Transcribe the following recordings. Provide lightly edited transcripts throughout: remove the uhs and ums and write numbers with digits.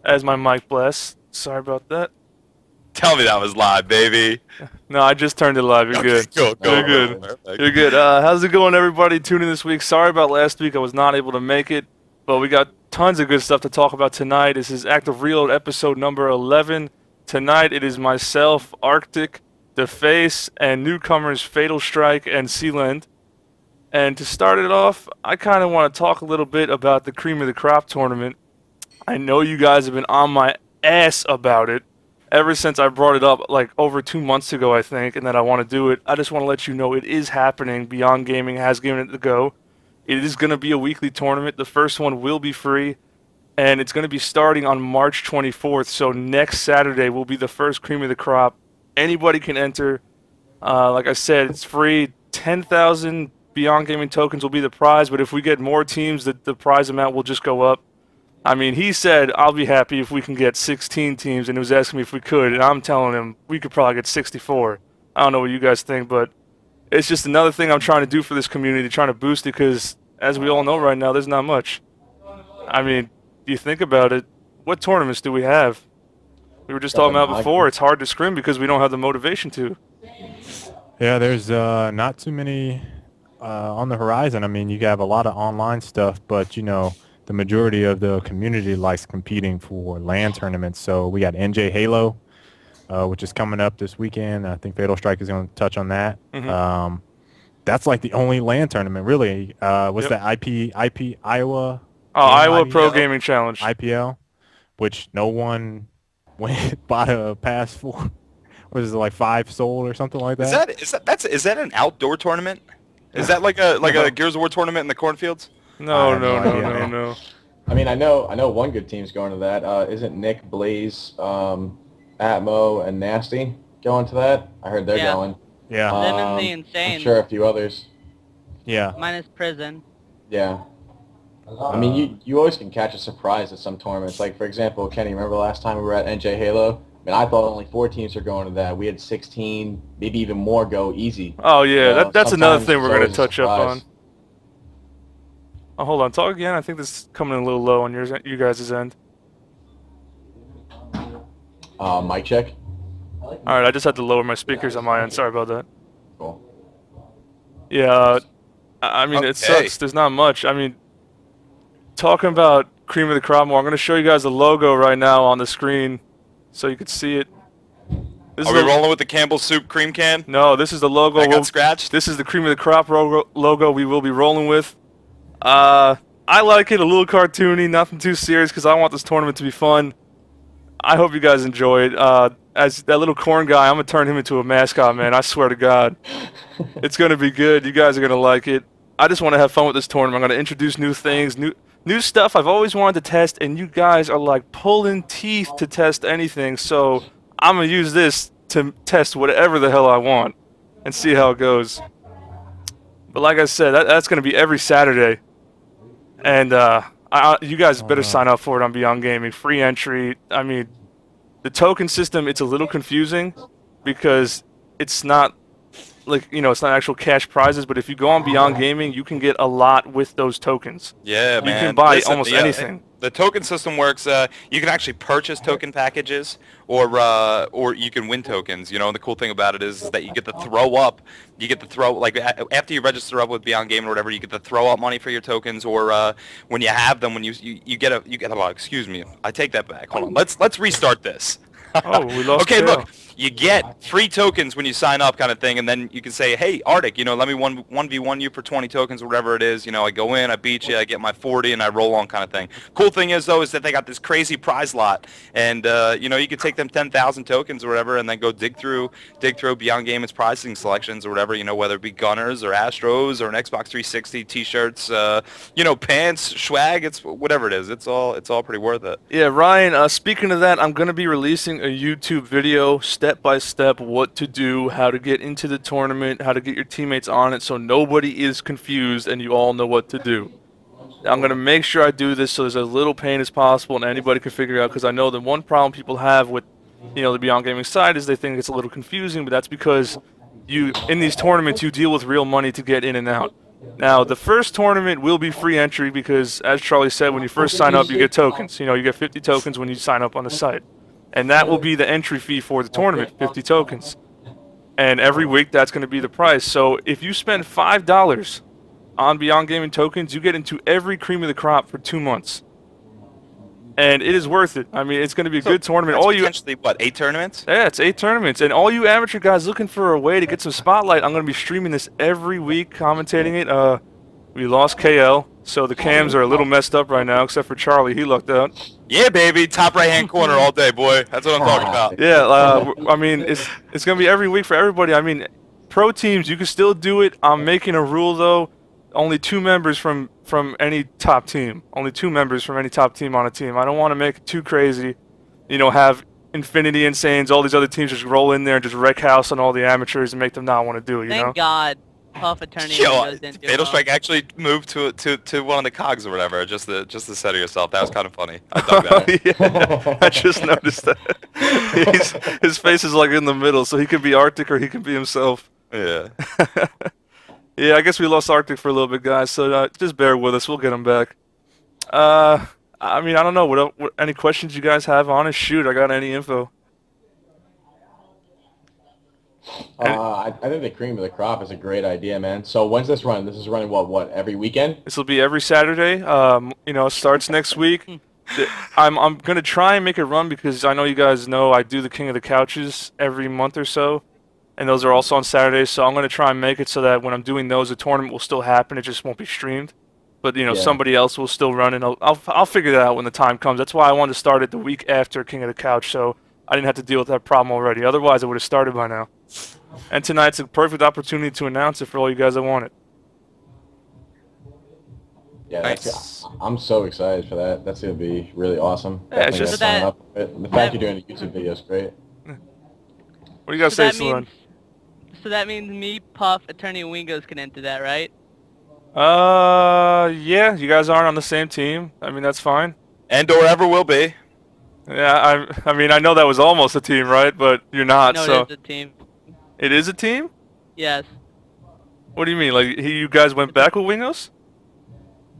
as my mic blasts. Sorry about that. Tell me that was live, baby. No, I just turned it live. You're Okay, good. cool, You're cool. good. Perfect. You're good. How's it going, everybody? Tuning in this week. Sorry about last week. I was not able to make it, but we got tons of good stuff to talk about tonight. This is Active Reload episode number 11. Tonight it is myself, arCtyC, Dafacex, and newcomers Fatalstryke and Sealand. And to start it off, I kind of want to talk a little bit about the Cream of the Crop tournament. I know you guys have been on my ass about it ever since I brought it up like over 2 months ago, I think, and that I want to do it. I just want to let you know it is happening. Beyond Gaming has given it the go. It is going to be a weekly tournament. The first one will be free, and it's going to be starting on March 24th. So next Saturday will be the first Cream of the Crop. Anybody can enter. Like I said, it's free. 10,000 Beyond Gaming tokens will be the prize, but if we get more teams, the prize amount will just go up. I mean, he said, I'll be happy if we can get 16 teams, and he was asking me if we could, and I'm telling him we could probably get 64. I don't know what you guys think, but it's just another thing I'm trying to do for this community, trying to boost it, because as we all know right now, there's not much. I mean, do you think about it, what tournaments do we have? We were just talking about before, it's hard to scrim because we don't have the motivation to. Yeah, there's not too many on the horizon. I mean, you have a lot of online stuff, but, you know, the majority of the community likes competing for LAN tournaments. So we got NJ Halo, which is coming up this weekend. I think Fatalstryke is going to touch on that. Mm-hmm. That's like the only LAN tournament, really. What's that? IP Iowa? Oh, Iowa IPL? Pro Gaming Challenge. IPL, which no one went bought a pass for. What is it, like 5 sold or something like that? Is that an outdoor tournament? Is that like a Gears of War tournament in the cornfields? No. I mean, I know one good team's going to that. Isn't Nick, Blaze, Atmo, and Nasty going to that? I heard they're going. Yeah. Them and the Insane. I'm sure a few others. Yeah. Minus Prison. Yeah. I mean, you always can catch a surprise at some tournaments. Like, for example, Kenny, remember last time we were at NJ Halo? I mean, I thought only 4 teams were going to that. We had 16, maybe even more go easy. Oh, yeah, You know, that's another sometimes thing we're it's going to always a touch up on. surprise. Oh, hold on. Talk again. I think this is coming in a little low on you guys' end. Mic check. All right, I just had to lower my speakers on my end. Sorry about that. Cool. Yeah, I mean, it sucks. There's not much. I mean, talking about Cream of the Crop more, I'm going to show you guys the logo right now on the screen so you can see it. Are we rolling with the Campbell's Soup cream can? No, this is the logo. That got scratched? This is the Cream of the Crop logo we will be rolling with. I like it, a little cartoony, nothing too serious, because I want this tournament to be fun. I hope you guys enjoy it. As that little corn guy, I'm going to turn him into a mascot, man. I swear to God. It's going to be good. You guys are going to like it. I just want to have fun with this tournament. I'm going to introduce new things, new stuff I've always wanted to test, and you guys are like pulling teeth to test anything, so I'm going to use this to test whatever the hell I want and see how it goes. But like I said, that's going to be every Saturday. And you guys better sign up for it on Beyond Gaming. Free entry. I mean, the token system, it's a little confusing because it's not like, you know, it's not actual cash prizes, but if you go on Beyond Gaming, you can get a lot with those tokens. Yeah, man. You can buy almost anything. The token system works. You can actually purchase token packages, or you can win tokens. You know, and the cool thing about it is that you get to throw up. You get to throw, like, after you register up with Beyond Gaming or whatever, you get to throw up money for your tokens, or when you have them, when you get a lot. Excuse me, I take that back. Hold on. Let's restart this. Oh, we lost Okay, Tail. look, you get free tokens when you sign up, kind of thing, and then you can say, hey, arCtyC, you know, let me 1v1 you for 20 tokens or whatever it is. You know, I go in, I beat you, I get my 40, and I roll on, kind of thing. Cool thing is, though, is that they got this crazy prize lot, and you know, you could take them 10,000 tokens or whatever, and then go dig through Beyond Gaming's pricing selections or whatever. You know, whether it be Gunners or Astros or an Xbox 360 T-shirts, you know, pants, swag, it's whatever it is. It's all pretty worth it. Yeah, Ryan, speaking of that, I'm going to be releasing a YouTube video, step-by-step, what to do, how to get into the tournament, how to get your teammates on it so nobody is confused and you all know what to do. I'm going to make sure I do this so there's as little pain as possible and anybody can figure it out, because I know the one problem people have with, you know, the Beyond Gaming side is they think it's a little confusing, but that's because in these tournaments, you deal with real money to get in and out. Now, the first tournament will be free entry because, as Charlie said, when you first sign up, you get tokens. You know, you get 50 tokens when you sign up on the site. And that will be the entry fee for the tournament, 50 tokens. And every week, that's going to be the price. So if you spend $5 on Beyond Gaming tokens, you get into every cream of the crop for 2 months. And it is worth it. I mean, it's going to be a good tournament. That's potentially, what, 8 tournaments? Yeah, it's 8 tournaments. And all you amateur guys looking for a way to get some spotlight, I'm going to be streaming this every week, commentating it. We lost KL, so the cams are a little messed up right now, except for Charlie. He lucked out. Yeah, baby. Top right-hand corner all day, boy. That's what I'm talking about. Yeah, I mean, it's going to be every week for everybody. I mean, pro teams, you can still do it. I'm making a rule, though. Only 2 members from any top team. Only 2 members from any top team on a team. I don't want to make it too crazy. You know, have Infinity Insanes, all these other teams just roll in there and just wreck house on all the amateurs and make them not want to do it, you know? Thank God Puff Attorney Yo, didn't do Fatalstryke actually moved to one of the cogs or whatever, just to center yourself. That was kind of funny. I dug that. Yeah, I just noticed that. His face is like in the middle, so he can be arCtyC or he can be himself. Yeah. Yeah, I guess we lost arCtyC for a little bit, guys, so just bear with us. We'll get him back. I mean, I don't know. What any questions you guys have on it? Shoot, I got any info. I think the cream of the crop is a great idea, man. So when's this run? This is running what every weekend? This will be every Saturday. You know, it starts next week. I'm gonna try and make it run because I know you guys know I do the King of the Couches every month or so, and those are also on Saturdays. So I'm gonna try and make it so that when I'm doing those, the tournament will still happen. It just won't be streamed. But you know, somebody else will still run, and I'll figure that out when the time comes. That's why I wanted to start it the week after King of the Couch, so I didn't have to deal with that problem already. Otherwise, I would have started by now. And tonight's a perfect opportunity to announce it for all you guys that want it. Yeah, Nice. I'm so excited for that. That's gonna be really awesome. Yeah, it's Definitely just- gonna sign up for it. And the fact you're doing a YouTube video is great. What do you guys say, Salon? So that means me, Puff, Attorney, and Wingos can enter that, right? Yeah, you guys aren't on the same team. I mean, that's fine. And or ever will be. Yeah, I mean, I know that was almost a team, right? But you're not, No, so... it is a team. It is a team? Yes. What do you mean? Like, you guys went back with Wingos?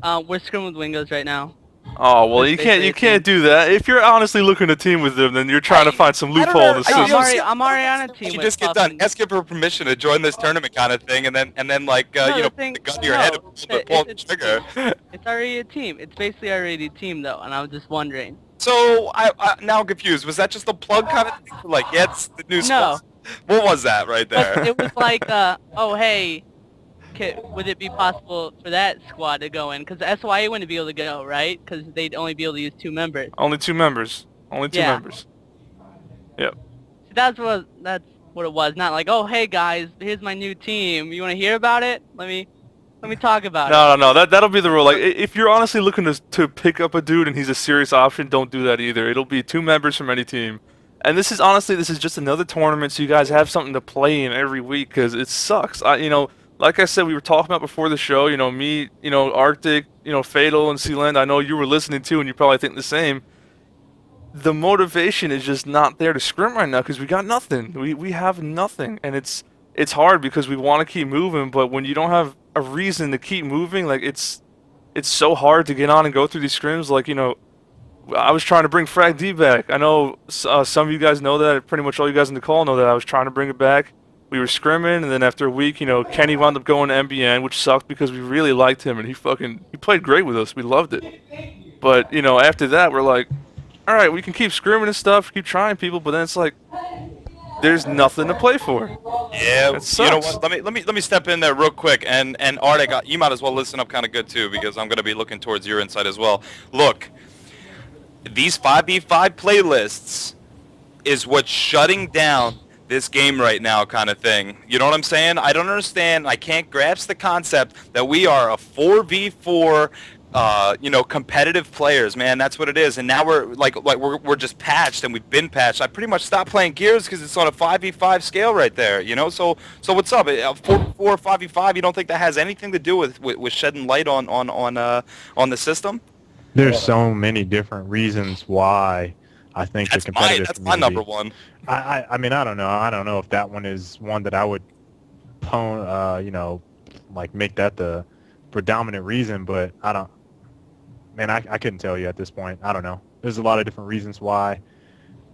We're scrimming with Wingos right now. Oh, well, That's you basically can't a team. do that. If you're honestly looking to team with them, then you're trying to find some loophole in the I don't system. know. I'm already on a team You with just get Puff done. and- Ask him for permission to join this tournament kind of thing, and then like No, you know, the thing- put the gun to your no, head and pull the trigger. It's already a team. It's basically already a team, though, and I was just wondering. So I now I'm confused. Was that just a plug kind of thing? Like, yeah, it's the new No. sponsor? What was that right there? It was like, oh, hey, would it be possible for that squad to go in? Because SYA wouldn't be able to go, right? Because they'd only be able to use 2 members. Only 2 members. Only 2 Yeah. members. Yep. So that's what it was. Not like, oh, hey guys, here's my new team. You want to hear about it? Let me talk about it. No. That'll be the rule. Like, if you're honestly looking to pick up a dude and he's a serious option, don't do that either. It'll be 2 members from any team. And this is just another tournament, so you guys have something to play in every week, because it sucks. You know, like I said, we were talking about before the show, you know, me, you know, arCtyC, you know, Fatal and Sealand, I know you were listening too, and you probably think the same. The motivation is just not there to scrim right now, because we got nothing. We have nothing, and it's hard because we want to keep moving, but when you don't have a reason to keep moving, like, it's so hard to get on and go through these scrims. Like, you know, I was trying to bring Frag D back. I know some of you guys know that. Pretty much all you guys in the call know that I was trying to bring it back. We were scrimming, and then after a week, you know, Kenny wound up going to MBN, which sucked because we really liked him, and he played great with us. We loved it. But, you know, after that, we're like, all right, we can keep scrimming and stuff, keep trying people, but then it's like, there's nothing to play for. Yeah, It you know sucks. what? Let me step in there real quick, and arCtyC, you might as well listen up kind of good too, because I'm going to be looking towards your insight as well. Look, these 5v5 playlists is what's shutting down this game right now, kind of thing. You know what I'm saying? I don't understand. I can't grasp the concept that we are a 4v4 you know, competitive players, man. That's what it is. And now we're just patched, and we've been patched. I pretty much stopped playing Gears because it's on a 5v5 scale right there, you know? So what's up? 4v4, 5v5, you don't think that has anything to do with shedding light on the system? There's so many different reasons why I think the competitive That's my community- number one. I mean, I don't know. I don't know if that one is one that I would you know, like make that the for dominant reason, but I don't. Man, I couldn't tell you at this point. I don't know. There's a lot of different reasons why,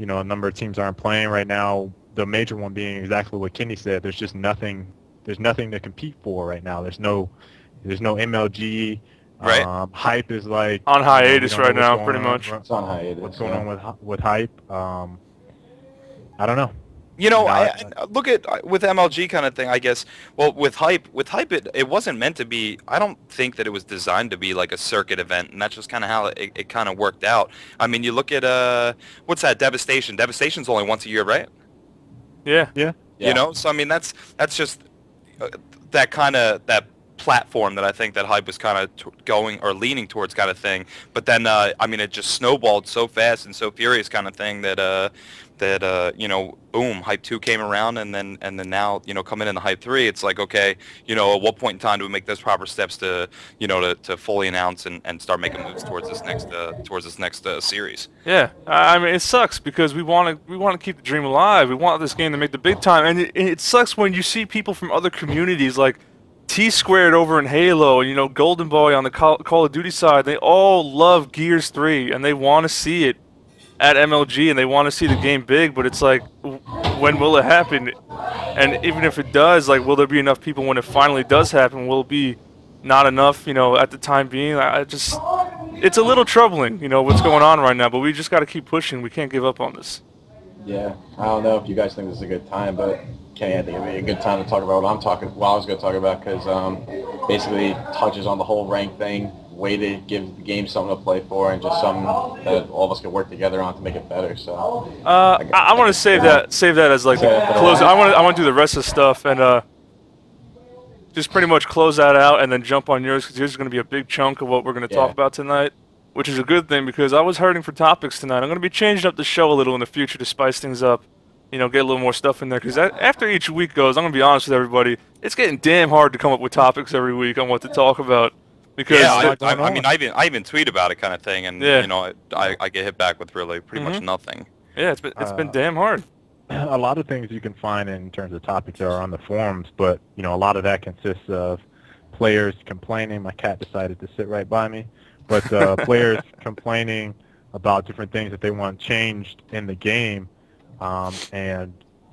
a number of teams aren't playing right now. The major one being exactly what Kenny said. There's just nothing. There's nothing to compete for right now. There's no MLG. Right. Hype is like on hiatus we don't know right what's now, pretty going on. much. It's on hiatus. What's going on with Hype? I don't know. I look at with MLG kind of thing, I guess. Well, with hype, it wasn't meant to be. I don't think that it was designed to be like a circuit event, and that's just kind of how it kind of worked out. I mean, you look at what's that? Devastation. Devastation's only once a year, right? Yeah. So I mean, that's just that platform that I think that hype was kind of going or leaning towards kind of thing. But then I mean, it just snowballed so fast and so furious kind of thing that boom, Hype 2 came around, and then now, coming into Hype 3, it's like, okay, at what point in time do we make those proper steps to, to fully announce and start making moves towards this next series? Yeah, I mean, it sucks because we want to keep the dream alive. We want this game to make the big time, and it sucks when you see people from other communities like T-Squared over in Halo, and Golden Boy on the Call of Duty side. They all love Gears 3, and they want to see it at MLG, and they want to see the game big, but it's like, when will it happen? And even if it does, like, will there be enough people when it finally does happen? Will it be not enough, at the time being? It's a little troubling, what's going on right now, but we just got to keep pushing. We can't give up on this. Yeah, I don't know if you guys think this is a good time, but Kenny, I think it'd be a good time to talk about what I was going to talk about, because basically touches on the whole rank thing. Way to give the game something to play for, and just something that all of us can work together on to make it better. So I want to save that as like the close. I want to do the rest of the stuff and just pretty much close that out and then jump on yours, because yours is going to be a big chunk of what we're going to talk about tonight, which is a good thing because I was hurting for topics tonight. I'm going to be changing up the show a little in the future to spice things up. Get a little more stuff in there, because after each week goes, I'm going to be honest with everybody, it's getting damn hard to come up with topics every week on what to talk about. Because I mean, I even tweet about it kind of thing, and I get hit back with really pretty much nothing. Yeah, it's been damn hard. A lot of things you can find in terms of topics are on the forums, but a lot of that consists of players complaining. My cat decided to sit right by me, but players complaining about different things that they want changed in the game, and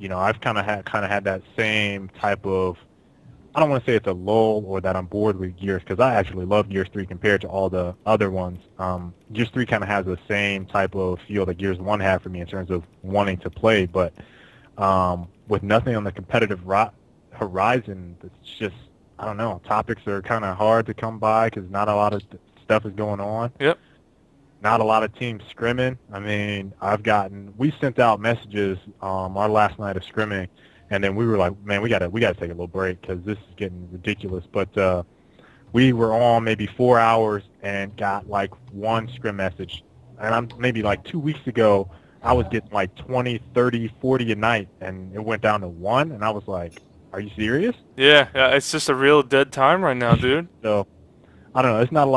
I've kind of had that same type of. I don't want to say it's a lull or that I'm bored with Gears, because I actually love Gears 3 compared to all the other ones. Gears 3 kind of has the same type of feel that Gears 1 had for me in terms of wanting to play, but with nothing on the competitive horizon, it's just, I don't know, topics are kind of hard to come by because not a lot of stuff is going on. Yep. Not a lot of teams scrimming. I mean, we sent out messages our last night of scrimming, and then we were like, man, we gotta take a little break because this is getting ridiculous. But we were on maybe 4 hours and got like one scrim message. And maybe like 2 weeks ago, I was getting like 20, 30, 40 a night, and it went down to one. And I was like, are you serious? Yeah, it's just a real dead time right now, dude. So I don't know. It's not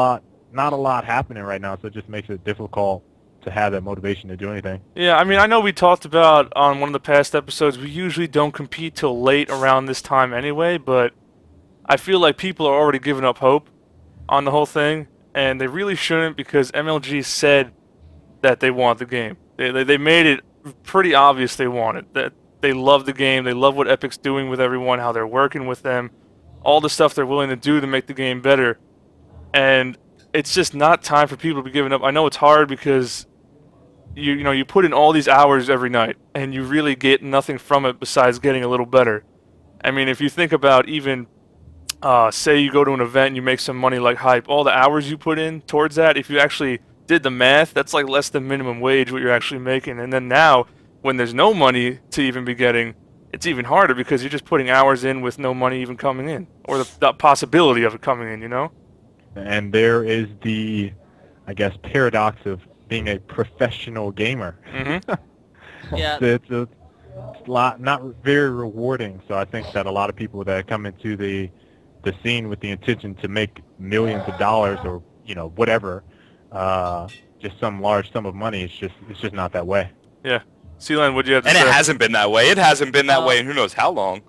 a lot happening right now, so it just makes it difficult to have that motivation to do anything. Yeah, I mean, I know we talked about on one of the past episodes, we usually don't compete till late around this time anyway, but I feel like people are already giving up hope on the whole thing, and they really shouldn't, because MLG said that they want the game. They made it pretty obvious they want it, that they love the game, they love what Epic's doing with everyone, how they're working with them, all the stuff they're willing to do to make the game better, and it's just not time for people to be giving up. I know it's hard because you put in all these hours every night, and you really get nothing from it besides getting a little better. I mean, if you think about even, say you go to an event and you make some money like Hype, all the hours you put in towards that, if you actually did the math, that's like less than minimum wage what you're actually making. And then now, when there's no money to even be getting, it's even harder because you're just putting hours in with no money even coming in, or the possibility of it coming in, And there is the, I guess, paradox of being a professional gamer. Mm-hmm. Yeah. It's a lot, not very rewarding. So I think that a lot of people that come into the scene with the intention to make millions of dollars or whatever, just some large sum of money, it's just not that way. Yeah. Sealand, what'd you have to And say? it hasn't been that way. It hasn't been that way in who knows how long.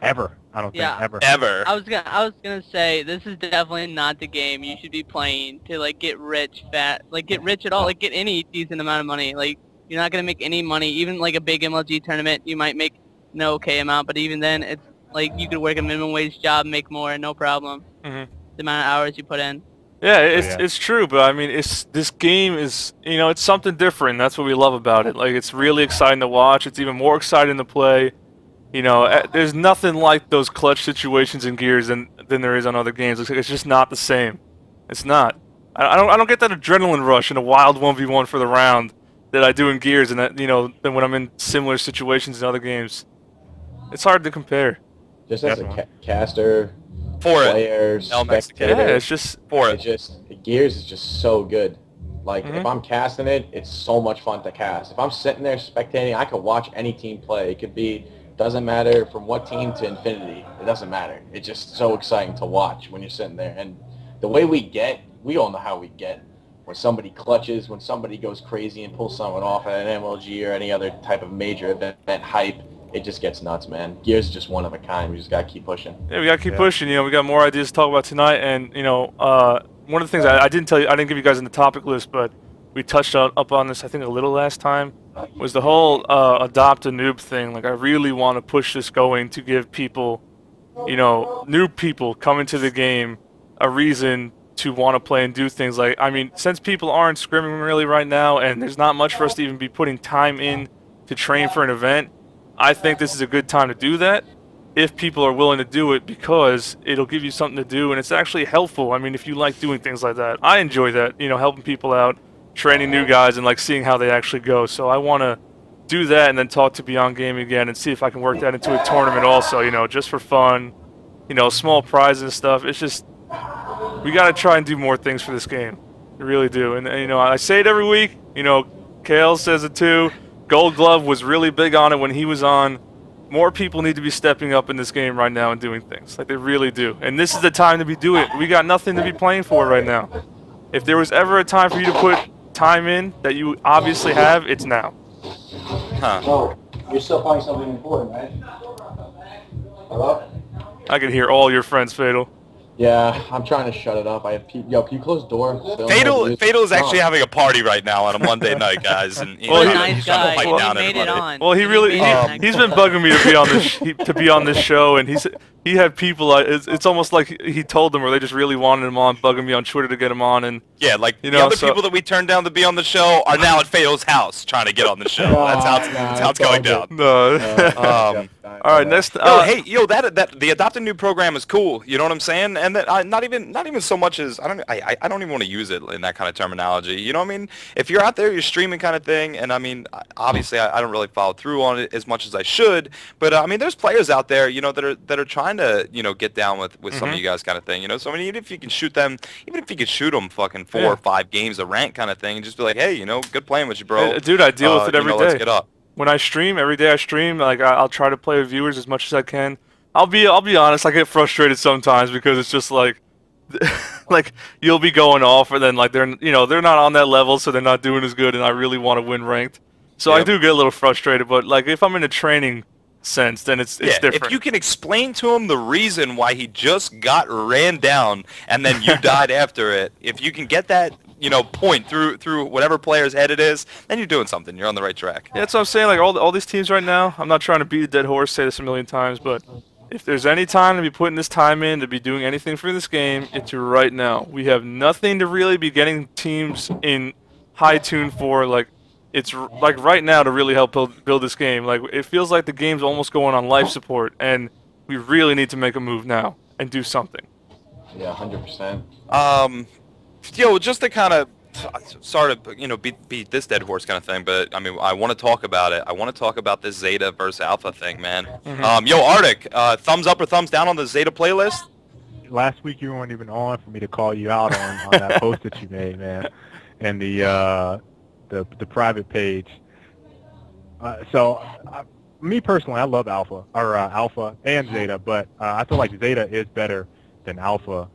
ever. I don't Yeah. think ever. Ever. I was gonna say this is definitely not the game you should be playing to like get rich get rich at all, like get any decent amount of money. Like you're not gonna make any money. Even like a big MLG tournament, you might make an okay amount, but even then, it's like you could work a minimum wage job, make more, no problem. Mhm. The amount of hours you put in. Yeah, yeah. it's true, but I mean, this game is, you know, it's something different. That's what we love about it. Like, it's really exciting to watch. It's even more exciting to play. You know, there's nothing like those clutch situations in Gears than there is on other games. It's just not the same. It's not. I don't get that adrenaline rush in a wild 1v1 for the round that I do in Gears, and that, you know, than when I'm in similar situations in other games. It's hard to compare. Just as a caster, For it. player, LMAX spectator, Yeah, it's just For it's it. just Gears is just so good. Like Mhm. if I'm casting it, it's so much fun to cast. If I'm sitting there spectating, I could watch any team play. It could be, doesn't matter from what team to infinity. It doesn't matter. It's just so exciting to watch when you're sitting there. And the way we all know how we get. When somebody clutches, when somebody goes crazy and pulls someone off at an MLG or any other type of major event hype, it just gets nuts, man. Gears is just one of a kind. We just gotta keep pushing. Yeah, we gotta keep pushing. You know, we got more ideas to talk about tonight, and you know, one of the things I didn't tell you, I didn't give you guys in the topic list, but we touched up on this, I think, a little last time, was the whole adopt a noob thing. Like, I really want to push this going to give people, you know, new people coming to the game a reason to want to play and do things. Like, I mean, since people aren't scrimming really right now, and there's not much for us to even be putting time in to train for an event, I think this is a good time to do that if people are willing to do it, because it'll give you something to do, and it's actually helpful. I mean, if you like doing things like that, I enjoy that, you know, helping people out, training new guys, and like seeing how they actually go. So I want to do that and then talk to Beyond Gaming again and see if I can work that into a tournament also, you know, just for fun, you know, small prizes and stuff. It's just, we got to try and do more things for this game. We really do. And you know, I say it every week, you know, Kale says it too. Gold Glove was really big on it when he was on. More people need to be stepping up in this game right now and doing things. Like, they really do. And this is the time to be doing it. We got nothing to be playing for right now. If there was ever a time for you to put time in that you obviously have, it's now. Huh. Oh, you're still playing something important, right? Hello? I can hear all your friends, Fatal. Yeah, I'm trying to shut it up. I have yo, can you close the door? Fatal is actually having a party right now on a Monday night, guys, and Well, What a he- nice guy. pipe He down made it everybody. on. Well, he really he's been bugging me to be on this show, and he had people. It's almost like he told them, or they just really wanted him on, bugging me on Twitter to get him on, and Yeah, like You the know, other so- people that we turned down to be on the show are now at Fatal's house trying to get on the show. That's how it's going down. no. All right, next. That the adopted new program is cool. You know what I'm saying? And that not even so much as I don't even want to use it in that kind of terminology. You know what I mean? If you're out there, you're streaming kind of thing, and I mean, obviously I don't really follow through on it as much as I should. But I mean, there's players out there, you know, that are trying to, you know, get down with some of you guys kind of thing. You know, so I mean, even if you can shoot them fucking 4 or 5 games of rank kind of thing, and just be like, hey, you know, good playing with you, bro. Dude, I deal with it every day. Let's get up. When I stream, every day I stream, like I'll try to play with viewers as much as I can. I'll be honest, I get frustrated sometimes because it's just like like you'll be going off, and then like they're not on that level, so they're not doing as good, and I really want to win ranked. So I Yep. do get a little frustrated, but like if I'm in a training sense, then it's different. If you can explain to him the reason why he just got ran down and then you died after it, if you can get that, you know, point through whatever player's head it is, then you're doing something. You're on the right track. Yeah, that's what I'm saying. Like all these teams right now, I'm not trying to beat a dead horse, say this a million times, but if there's any time to be putting this time in, to be doing anything for this game, it's right now. We have nothing to really be getting teams in high tune for. Like, it's like right now to really help build this game. Like, it feels like the game's almost going on life support, and we really need to make a move now and do something. Yeah, 100%. Just to kind of sort of, you know, beat this dead horse kind of thing, but I mean, I want to talk about it. I want to talk about this Zeta versus Alpha thing, man. arCtyC, thumbs up or thumbs down on the Zeta playlist? Last week you weren't even on for me to call you out on that post that you made, man, and the private page. Me personally, I love Alpha and Zeta, but I feel like Zeta is better than Alpha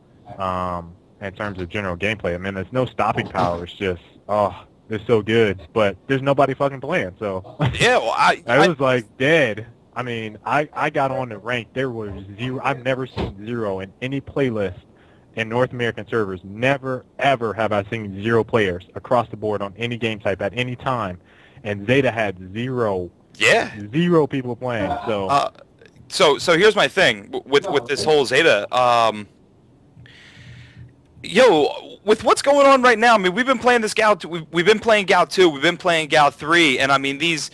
in terms of general gameplay. I mean, there's no stopping power. It's just, they're so good, but there's nobody fucking playing. So Yeah, well, I was like dead I mean, I got on the rank. There was zero. I've never seen zero in any playlist in North American servers. Never, ever have I seen zero players across the board on any game type at any time. And Zeta had zero. Yeah. Zero people playing. So here's my thing with this whole Zeta. Yo, with what's going on right now, I mean, we've been playing this Gal. We've been playing Gal 2. We've been playing Gal 3, and I mean these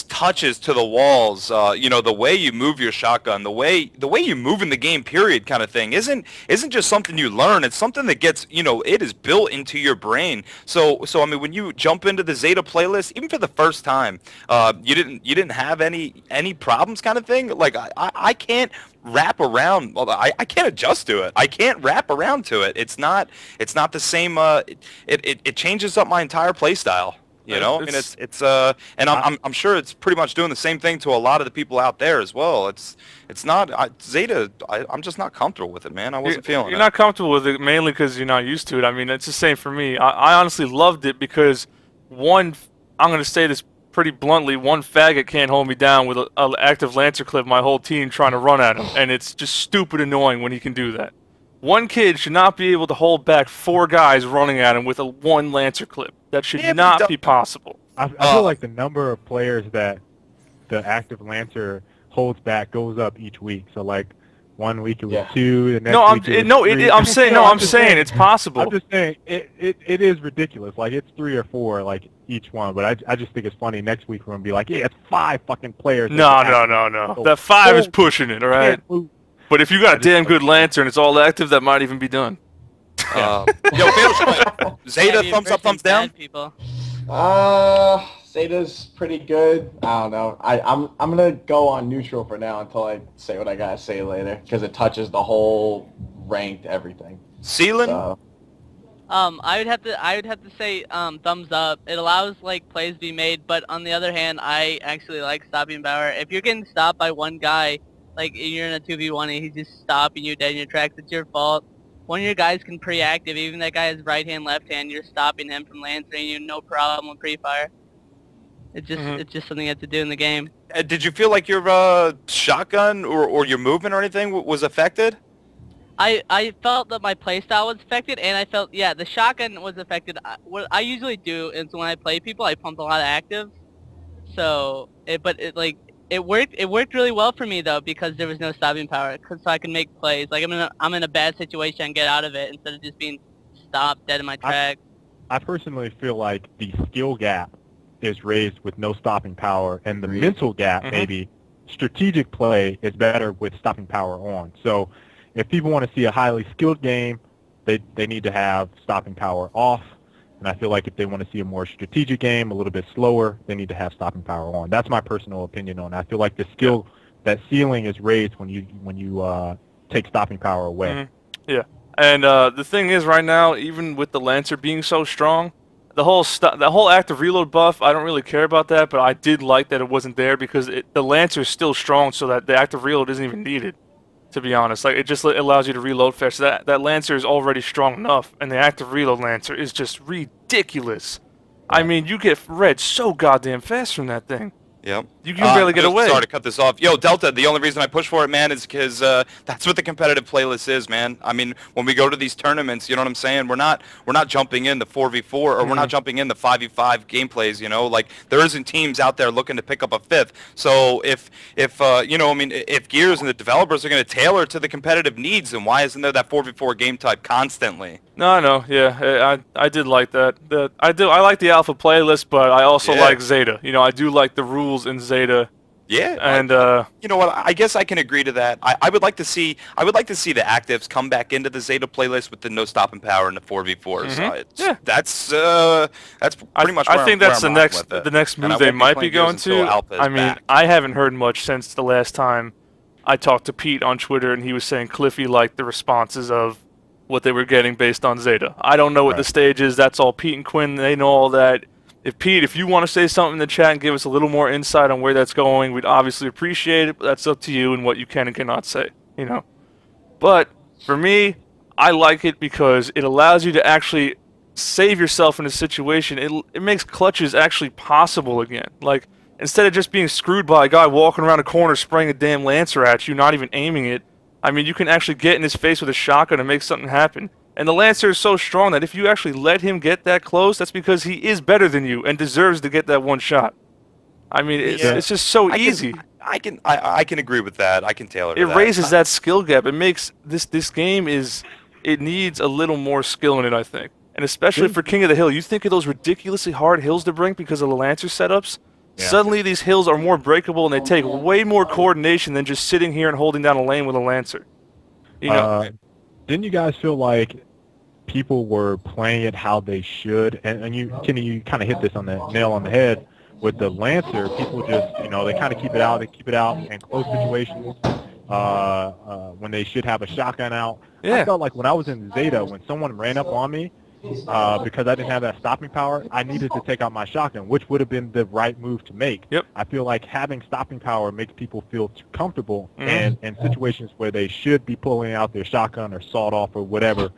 touches to the walls. You know, the way you move your shotgun, the way you move in the game, period, kind of thing, isn't just something you learn. It's something that gets, you know, it is built into your brain. So I mean, when you jump into the Zeta playlist, even for the first time, you didn't have any problems, kind of thing. Like I can't wrap around. Well, I can't adjust to it. I can't wrap around to it. It's not the same. It changes up my entire play style. You know, I mean, and I'm sure it's pretty much doing the same thing to a lot of the people out there as well. It's not Zeta. I'm just not comfortable with it, man. I wasn't feeling it. You're not comfortable with it mainly because you're not used to it. I mean, it's the same for me. I honestly loved it because I'm going to say this pretty bluntly, one faggot can't hold me down with an active Lancer clip, my whole team trying to run at him, and it's just stupid annoying when he can do that. One kid should not be able to hold back 4 guys running at him with a 1 Lancer clip. That should not be possible. I feel like the number of players that the active Lancer holds back goes up each week. So like 1 week it was 2, the next week it was 3. I'm saying it's possible. I'm just saying it is ridiculous. Like it's 3 or 4 like each one, but I just think it's funny. Next week we're gonna be like, yeah, it's 5 fucking players. No. That 5 is pushing it, all right? But if you got a damn good Lancer and it's all active, that might even be done. Yo, Zeta, thumbs up, thumbs down. People. Zeta's pretty good. I don't know. I'm gonna go on neutral for now until I say what I gotta say later, because it touches the whole ranked everything. Ceiling? So. I would have to say thumbs up. It allows like plays to be made, but on the other hand, I actually like stopping power. If you're getting stopped by one guy, like you're in a 2v1 and he's just stopping you dead in your tracks, it's your fault. One of your guys can pre-active, even that guy has right hand, left hand, you're stopping him from lancering you, no problem with pre-fire. It's just something you have to do in the game. Did you feel like your shotgun or your movement or anything was affected? I felt that my playstyle was affected, and I felt, yeah, the shotgun was affected. What I usually do is when I play people, I pump a lot of actives. So, it worked really well for me though, because there was no stopping power, so I can make plays. Like I'm in a bad situation and get out of it instead of just being stopped dead in my track. I personally feel like the skill gap is raised with no stopping power, and the mental gap, maybe strategic play, is better with stopping power on. So if people want to see a highly skilled game, they need to have stopping power off. And I feel like if they want to see a more strategic game, a little bit slower, they need to have stopping power on. That's my personal opinion on it. I feel like the skill, that ceiling is raised when you take stopping power away. Yeah, and the thing is, right now, even with the Lancer being so strong, the whole active reload buff, I don't really care about that, but I did like that it wasn't there, because the Lancer is still strong, so that the active reload isn't even needed. To be honest, like, it just allows you to reload fast. So that Lancer is already strong enough, and the active reload Lancer is just ridiculous. I mean, you get red so goddamn fast from that thing. Yep. You can barely get away. Sorry to cut this off. Yo, Delta, the only reason I push for it, man, is because that's what the competitive playlist is, man. I mean, when we go to these tournaments, you know what I'm saying? We're not jumping in the 4v4, or we're not jumping in the 5v5 gameplays, you know? Like, there isn't teams out there looking to pick up a 5th. So if you know, I mean, if Gears and the developers are going to tailor to the competitive needs, then why isn't there that 4v4 game type constantly? No, yeah, I did like that. I like the alpha playlist, but I also like Zeta. You know, I do like the rules in Zeta. Yeah, and you know what? I guess I can agree to that. I would like to see the actives come back into the Zeta playlist with the no stopping power and the 4v4s. That's pretty much. I think that's the next move they might be going to. I mean, I haven't heard much since the last time I talked to Pete on Twitter, and he was saying Cliffy liked the responses of what they were getting based on Zeta. I don't know what the stage is. That's all Pete and Quinn. They know all that. If you want to say something in the chat and give us a little more insight on where that's going, we'd obviously appreciate it, but that's up to you and what you can and cannot say, you know. But for me, I like it because it allows you to actually save yourself in a situation. It makes clutches actually possible again. Like, instead of just being screwed by a guy walking around a corner spraying a damn Lancer at you, not even aiming it, I mean, you can actually get in his face with a shotgun and make something happen. And the Lancer is so strong that if you actually let him get that close, that's because he is better than you and deserves to get that one shot. I mean, it's just so easy. I can agree with that. I can tailor to it that. raises that skill gap. It makes this game it needs a little more skill in it, I think. And especially for King of the Hill, you think of those ridiculously hard hills to break because of the Lancer setups. Yeah. Suddenly these hills are more breakable and they take way more coordination than just sitting here and holding down a lane with a Lancer. You know, didn't you guys feel like people were playing it how they should? And you kind of hit this on the nail on the head with the Lancer. People just, they kind of keep it out. They keep it out in close situations when they should have a shotgun out. Yeah. I felt like when I was in Zeta, when someone ran up on me, because I didn't have that stopping power, I needed to take out my shotgun, which would have been the right move to make. Yep. I feel like having stopping power makes people feel comfortable, and in situations where they should be pulling out their shotgun or sawed off or whatever,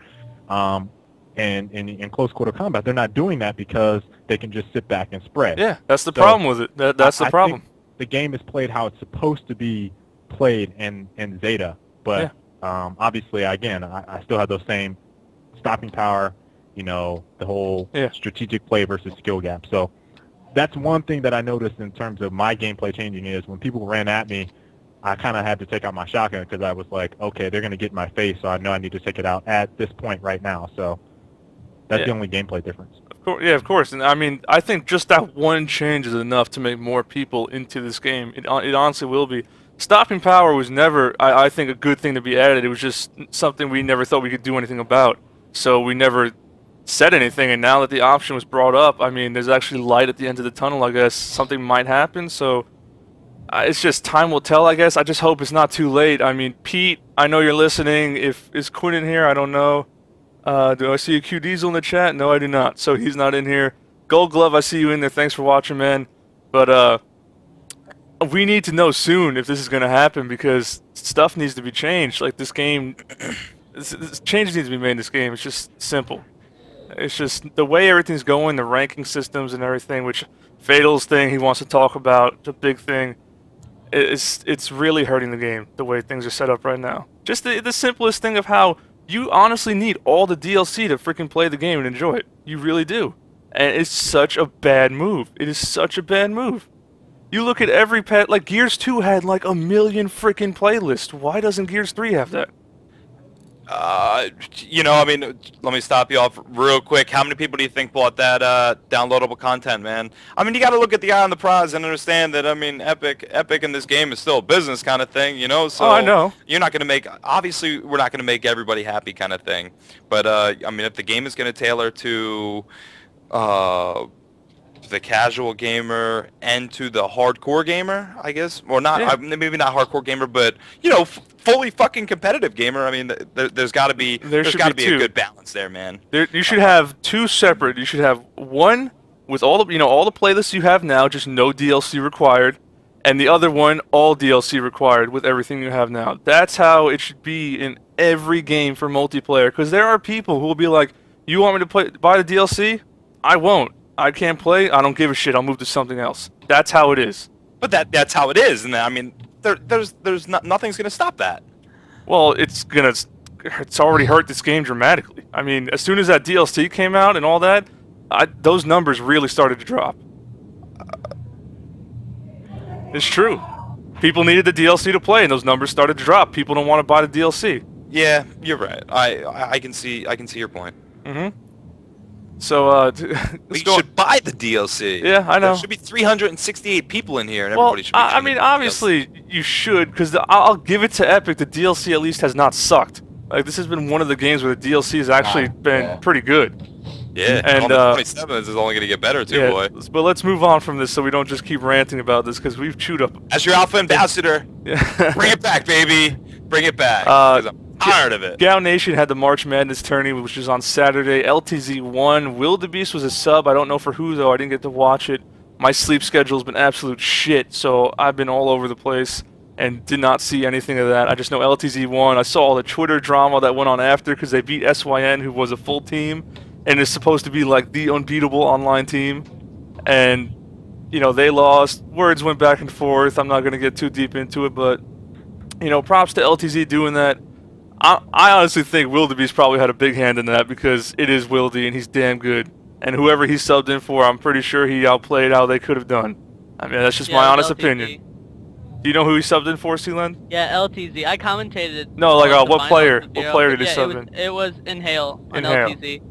and in close quarter combat, they're not doing that because they can just sit back and spread. Yeah, that's the problem with it. That's the problem. Think the game is played how it's supposed to be played in Zeta, but obviously, again, I still have those same stopping power, the whole strategic play versus skill gap. So that's one thing that I noticed in terms of my gameplay changing is when people ran at me, I kind of had to take out my shotgun because I was like, okay, they're going to get in my face, so I know I need to take it out at this point right now. So that's the only gameplay difference. Of course. And I mean, I think just that one change is enough to make more people into this game. It honestly will be. Stopping power was never, I think, a good thing to be added. It was just something we never thought we could do anything about. So we never said anything, and now that the option was brought up, I mean, there's actually light at the end of the tunnel, I guess. Something might happen, so it's just time will tell, I guess. I just hope it's not too late. I mean, Pete, I know you're listening. Is Quinn in here? I don't know. Do I see a Q Diesel in the chat? No, I do not, so he's not in here. Gold Glove, I see you in there. Thanks for watching, man. But we need to know soon if this is going to happen because stuff needs to be changed. Like, this game, changes need to be made in this game. It's just simple. It's just the way everything's going, the ranking systems and everything, which Fatal's thing he wants to talk about, it's a big thing. It's really hurting the game, the way things are set up right now. Just the simplest thing of how you honestly need all the DLC to freaking play the game and enjoy it. You really do. And it's such a bad move. It is such a bad move. You look at every pet, like Gears 2 had like 1 million freaking playlists. Why doesn't Gears 3 have that? I mean, let me stop you off real quick. How many people do you think bought that downloadable content, man? I mean, you got to look at the eye on the prize and understand that, I mean, Epic in this game is still a business kind of thing, So I know. You're not going to make, obviously, we're not going to make everybody happy kind of thing. But, I mean, if the game is going to tailor to the casual gamer and to the hardcore gamer, I guess, or not, maybe not hardcore gamer, but fully fucking competitive gamer. I mean, there's got to be a good balance there, man. You should have two separate. You should have one with all the all the playlists you have now, just no DLC required, and the other one all DLC required with everything you have now. That's how it should be in every game for multiplayer. Because there are people who will be like, "You want me to buy the DLC? I won't. I can't play. I don't give a shit. I'll move to something else." That's how it is. But that's how it is, and I mean, nothing's gonna stop that. Well, it's already hurt this game dramatically. I mean, as soon as that DLC came out and all that, those numbers really started to drop. It's true. People needed the DLC to play, and those numbers started to drop. People don't want to buy the DLC. Yeah, you're right. I can see your point. Mm-hmm. So, we should buy the DLC. Yeah, I know. There should be 368 people in here, and everybody should be. I mean, obviously you should, because I'll give it to Epic. The DLC at least has not sucked. Like, this has been one of the games where the DLC has actually been pretty good. Yeah, and 27 is only going to get better too, boy. But let's move on from this so we don't just keep ranting about this, because we've chewed up. As your alpha ambassador, bring it back, baby. Bring it back. Tired of it. Gal Nation had the March Madness tourney, which was on Saturday. LTZ won. Wildebeest was a sub. I don't know for who, though. I didn't get to watch it. My sleep schedule's been absolute shit, so I've been all over the place and did not see anything of that. I just know LTZ won. I saw all the Twitter drama that went on after because they beat SYN, who was a full team, and is supposed to be like the unbeatable online team. And you know, they lost. Words went back and forth. I'm not going to get too deep into it, but, you know, props to LTZ doing that. I honestly think Wildebeest probably had a big hand in that because it is Wildy and he's damn good. And whoever he subbed in for, I'm pretty sure he outplayed how they could have done. I mean, that's just my honest opinion. Do you know who he subbed in for, Sealand? Yeah, LTZ. I commentated. No, like what player? What player did he sub in? It was Inhale on Inhale. LTZ.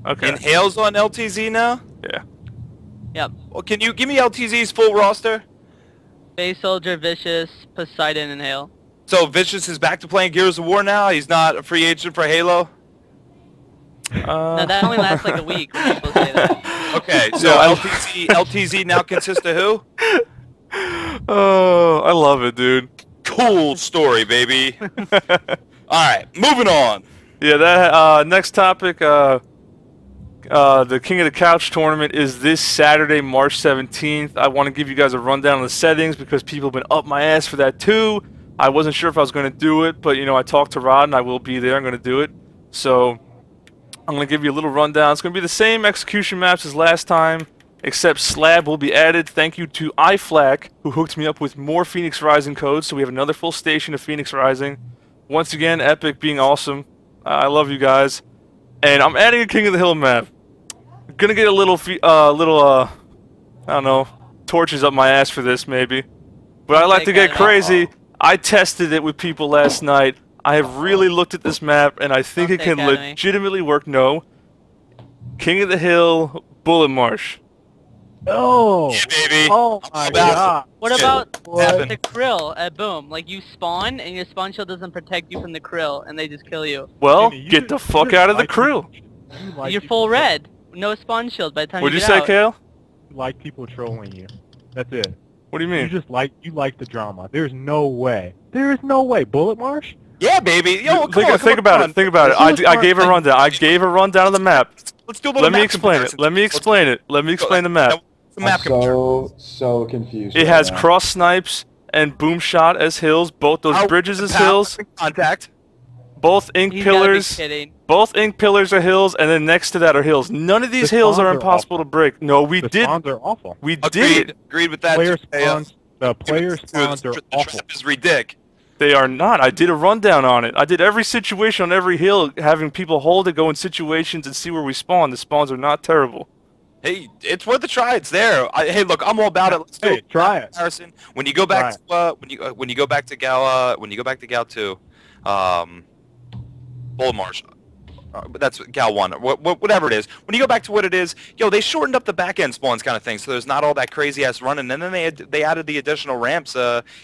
Okay. Inhale's on LTZ now? Yeah. Yep. Well, can you give me LTZ's full roster? Base Soldier, Vicious, Poseidon, Inhale. So Vicious is back to playing Gears of War now? He's not a free agent for Halo? No, that only lasts like a week when people say that. Okay, so LTZ now consists of who? Oh, I love it, dude. Cool story, baby. Alright, moving on. Yeah, that next topic, the King of the Couch tournament is this Saturday, March 17th. I want to give you guys a rundown of the settings because people have been up my ass for that too. I wasn't sure if I was going to do it, but you know, I talked to Rod and I will be there. I'm going to do it. So I'm going to give you a little rundown. It's going to be the same execution maps as last time, except Slab will be added. Thank you to iFlak, who hooked me up with more Phoenix Rising codes, so we have another full station of Phoenix Rising. Once again, Epic being awesome. I love you guys. And I'm adding a King of the Hill map. I'm gonna get a little, I don't know, torches up my ass for this, maybe. But I like to get crazy. I tested it with people last night. I have really looked at this map, and I think it can legitimately work. No. King of the Hill, Bullet Marsh. Oh! Yeah, baby. Oh my god. What about the krill at Boom? Like, you spawn, and your spawn shield doesn't protect you from the krill, and they just kill you. Well, get the fuck out of the krill. You're full red. No spawn shield by the time What'd you you get say, out. Kale? You like people trolling you. That's it. What do you mean? You like the drama. There's no way. There is no way. Bullet Marsh? Yeah, baby. Yo, think about it. Think about it. I gave a rundown. I gave a rundown of the map. Let's do a little Let me map explain it. Let me explain it. Let me explain the map. I'm so confused. It has cross snipes and boom shot as hills. Both those bridges as hills. Contact. Both ink He's gotta be pillars. kidding. Both ink pillars are hills, and then next to that are hills. None of these hills are impossible to break. No, we The did. spawns are awful. We did. Agreed with that. Player spawns. The player spawns are The awful. trap is ridiculous. They are not. I did a rundown on it. I did every situation on every hill, having people hold it, go in situations, and see where we spawn. The spawns are not terrible. Hey, it's worth a try. It's there. Hey, look, I'm all about it. Let's do it. Try it. Harrison, when you go back to when you go back to Gal Gal 2, Bullet Marsh. But that's Gal 1, or whatever it is. When you go back to what it is, yo, they shortened up the back end spawns kind of thing, so there's not all that crazy ass running. And then they added the additional ramps,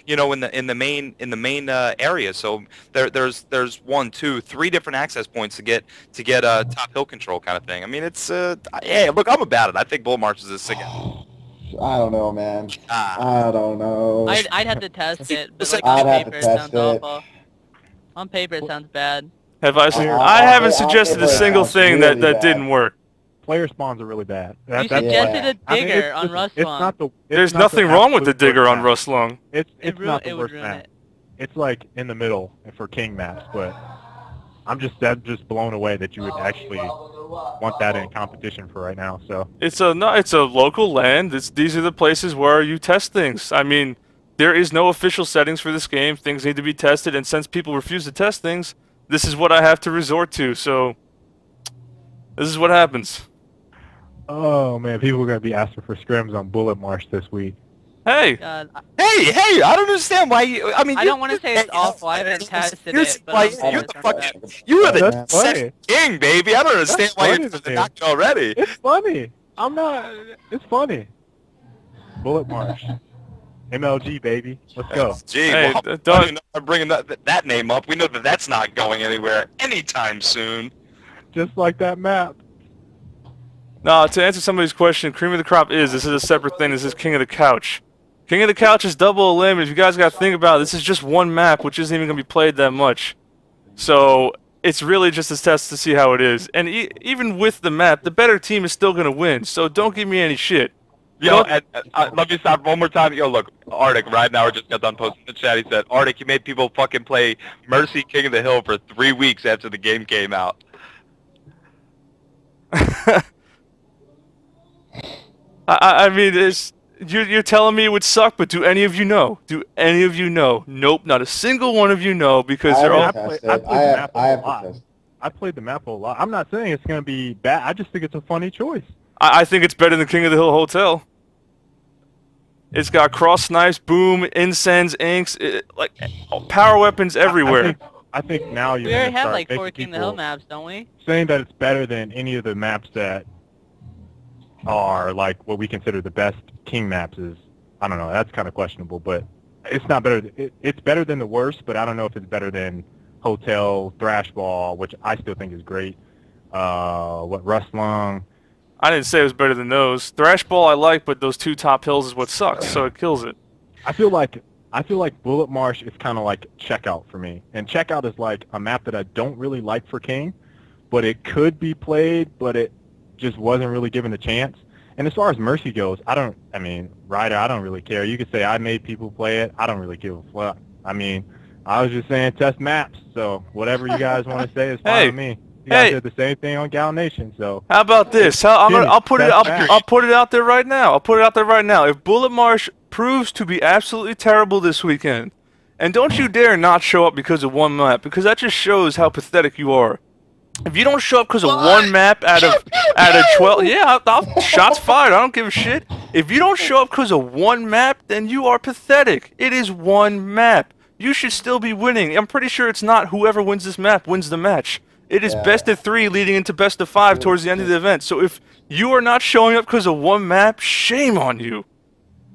you know, in the main area. So there's 1, 2, 3 different access points to get top hill control kind of thing. I mean, it's hey, look, I'm about it. I think Bullet Marsh is a sick. I don't know, man. I don't know. I'd have to test it, but like I'd on have paper to it test sounds it. awful. On paper it sounds bad. Have I haven't suggested a single thing that didn't work. Player spawns are really bad. You suggested a digger on Rustlung. There's nothing wrong with the digger on Rustlung. It's not the would worst ruin map. it. It's like in the middle for king maps, but I'm just blown away that you would actually want that in competition for right now. So It's a local land. These are the places where you test things. I mean, there is no official settings for this game. Things need to be tested, and since people refuse to test things, this is what I have to resort to. So this is what happens. oh man, people are gonna be asking for scrims on Bullet Marsh this week. Hey, God, Hey, I don't understand why you. I mean, I don't want to say it's awful. I haven't tested it, but I'm saying you're it's the not fucking, bad. you are the That's funny. second king, baby. I don't understand why you're funny, not already. It's funny. I'm not. It's funny. Bullet Marsh. MLG baby. Let's go. Gee, Hey, well, don't- I'm bringing that name up. We know that that's not going anywhere anytime soon. Just like that map. no, to answer somebody's question, Cream of the Crop this is a separate thing. This is King of the Couch. King of the Couch is double eliminated. If you guys got to think about it, this is just one map, which isn't even going to be played that much. So it's really just a test to see how it is. And even with the map, the better team is still going to win. So don't give me any shit. Yo, let me stop one more time. Yo, look, Arctic right now just got done posting in the chat. He said, Arctic, you made people fucking play Mercy King of the Hill for 3 weeks after the game came out. I mean, You're telling me it would suck, but do any of you know? Do any of you know? Nope, not a single one of you know, because they're all... I played the map a lot. I'm not saying it's going to be bad. I just think it's a funny choice. I think it's better than King of the Hill Hotel. It's got cross snipes, boom, incense, inks, like power weapons everywhere. I think now you're We already have start like 4 making King of the Hill people maps, don't we? saying that it's better than any of the maps that are like what we consider the best King maps is, I don't know, that's kind of questionable, but it's not better. It's better than the worst, but I don't know if it's better than Hotel, Thrashball, which I still think is great. Rustlung. I didn't say it was better than those. Thrashball I like, but those 2 top hills is what sucks, so it kills it. I feel like Bullet Marsh is kind of like Checkout for me, and Checkout is like a map that I don't really like for King, but it could be played, but it just wasn't really given a chance. And as far as Mercy goes, Ryder, I don't really care. You could say I made people play it. I don't really give a fuck. I mean, I was just saying test maps, so whatever you guys want to say is fine with me. You guys did the same thing on Gal Nation, so. How about this? I'll put it out there right now. If Bullet Marsh proves to be absolutely terrible this weekend, and don't you dare not show up because of one map, because that just shows how pathetic you are. If you don't show up because of one map out of 12, yeah, shots fired. I don't give a shit. If you don't show up because of one map, then you are pathetic. It is one map. You should still be winning. I'm pretty sure it's not whoever wins this map wins the match. It is best of 3 leading into best of 5 towards the end of the event. So if you are not showing up because of one map, shame on you.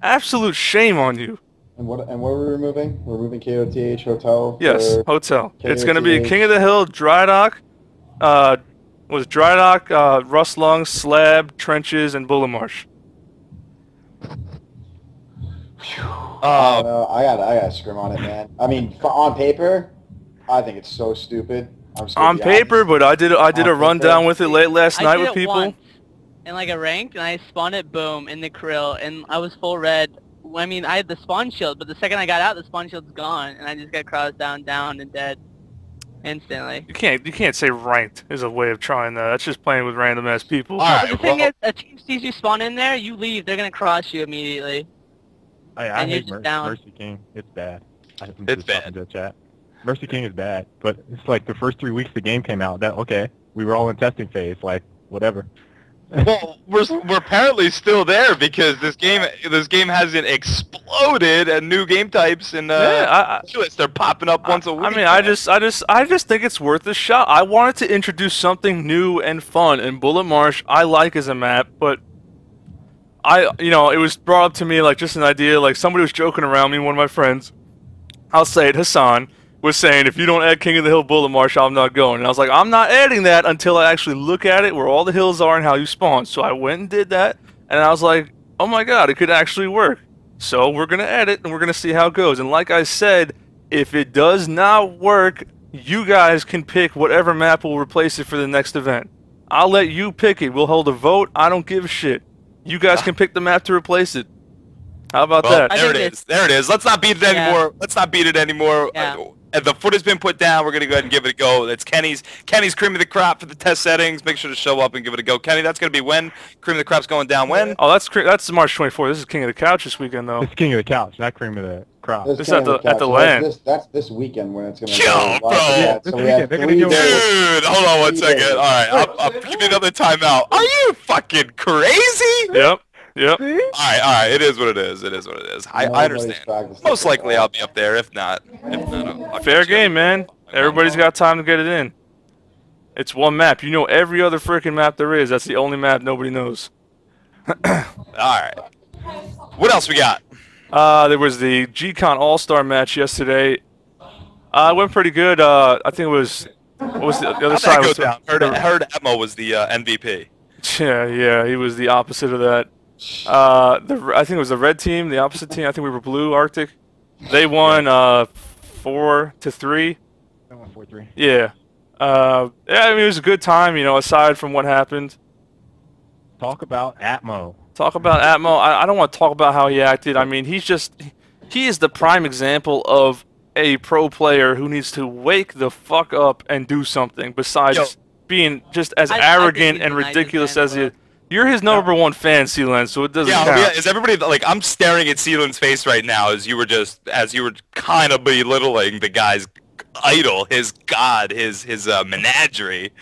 Absolute shame on you. And what are we removing? We're removing KOTH Hotel? Yes, Hotel. It's going to be King of the Hill, Dry Dock, Rustlung, Slab, Trenches, and Bullet Marsh. No, I got scrim on it, man. I mean, on paper, I think it's so stupid. On paper, but I did a rundown with it late last night with people. Once in like a rank, and I spawned it, boom, in the krill, and I was full red. I mean, I had the spawn shield, but the second I got out, the spawn shield's gone, and I just got crossed down, and dead instantly. You can't say ranked is a way of trying that. That's just playing with random ass people. Right, the thing is, a team sees you spawn in there, you leave, they're gonna cross you immediately. I hate Mercy King. It's bad. It's bad. The chat. Mercy King is bad, but it's like the first 3 weeks the game came out. We were all in testing phase, like whatever. Well, we're apparently still there because this game hasn't exploded and new game types and they're popping up once a week. I mean, I just think it's worth a shot. I wanted to introduce something new and fun, and Bullet Marsh I like as a map, but it was brought up to me like just an idea, like somebody was joking around me, one of my friends, I'll say it, Hassan, was saying, if you don't add King of the Hill Bullet Marsh, I'm not going. And I was like, I'm not adding that until I actually look at it, where all the hills are and how you spawn. So I went and did that, and I was like, oh my god, it could actually work. So we're going to add it, and we're going to see how it goes. And like I said, if it does not work, you guys can pick whatever map will replace it for the next event. I'll let you pick it. We'll hold a vote. I don't give a shit. You guys can pick the map to replace it. How about that? There it is. There it is. Let's not beat it anymore. Let's not beat it anymore. Yeah. The foot has been put down. We're going to go ahead and give it a go. That's Kenny's cream of the crop for the test settings. Make sure to show up and give it a go. Kenny, that's going to be when? Cream of the crop's going down when? Oh, that's March 24th. This is King of the Couch this weekend, though. It's King of the Couch, not Cream of the Crop. This is at the land. That's this weekend when it's going to Yo, go. bro. Yeah, so we have 3 days. Dude, hold on 1 second. All right, I'll give you another timeout. Are you fucking crazy? Yep. Yep. All right. It is what it is. It is what it is. I understand. Most likely I'll be up there. If not, I'll fair game, man. Everybody's got time to get it in. It's one map. You know every other freaking map there is. That's the only map nobody knows. All right. What else we got? There was the G-Con All-Star match yesterday. It went pretty good. I think it was. What was the other side? How'd that go down? Heard Emo was the MVP. Yeah, he was the opposite of that. I think it was the red team, the opposite team. I think we were blue, arCtyC. They won 4-3. They won 4-3. Yeah. I mean, it was a good time, aside from what happened. Talk about Atmo. I don't want to talk about how he acted. I mean, he is the prime example of a pro player who needs to wake the fuck up and do something besides being just as arrogant and ridiculous as he is. You're his number one fan, Sealand, so it doesn't count. Yeah, is everybody like I'm staring at Sealand's face right now as you were kind of belittling the guy's idol, his god, his menagerie.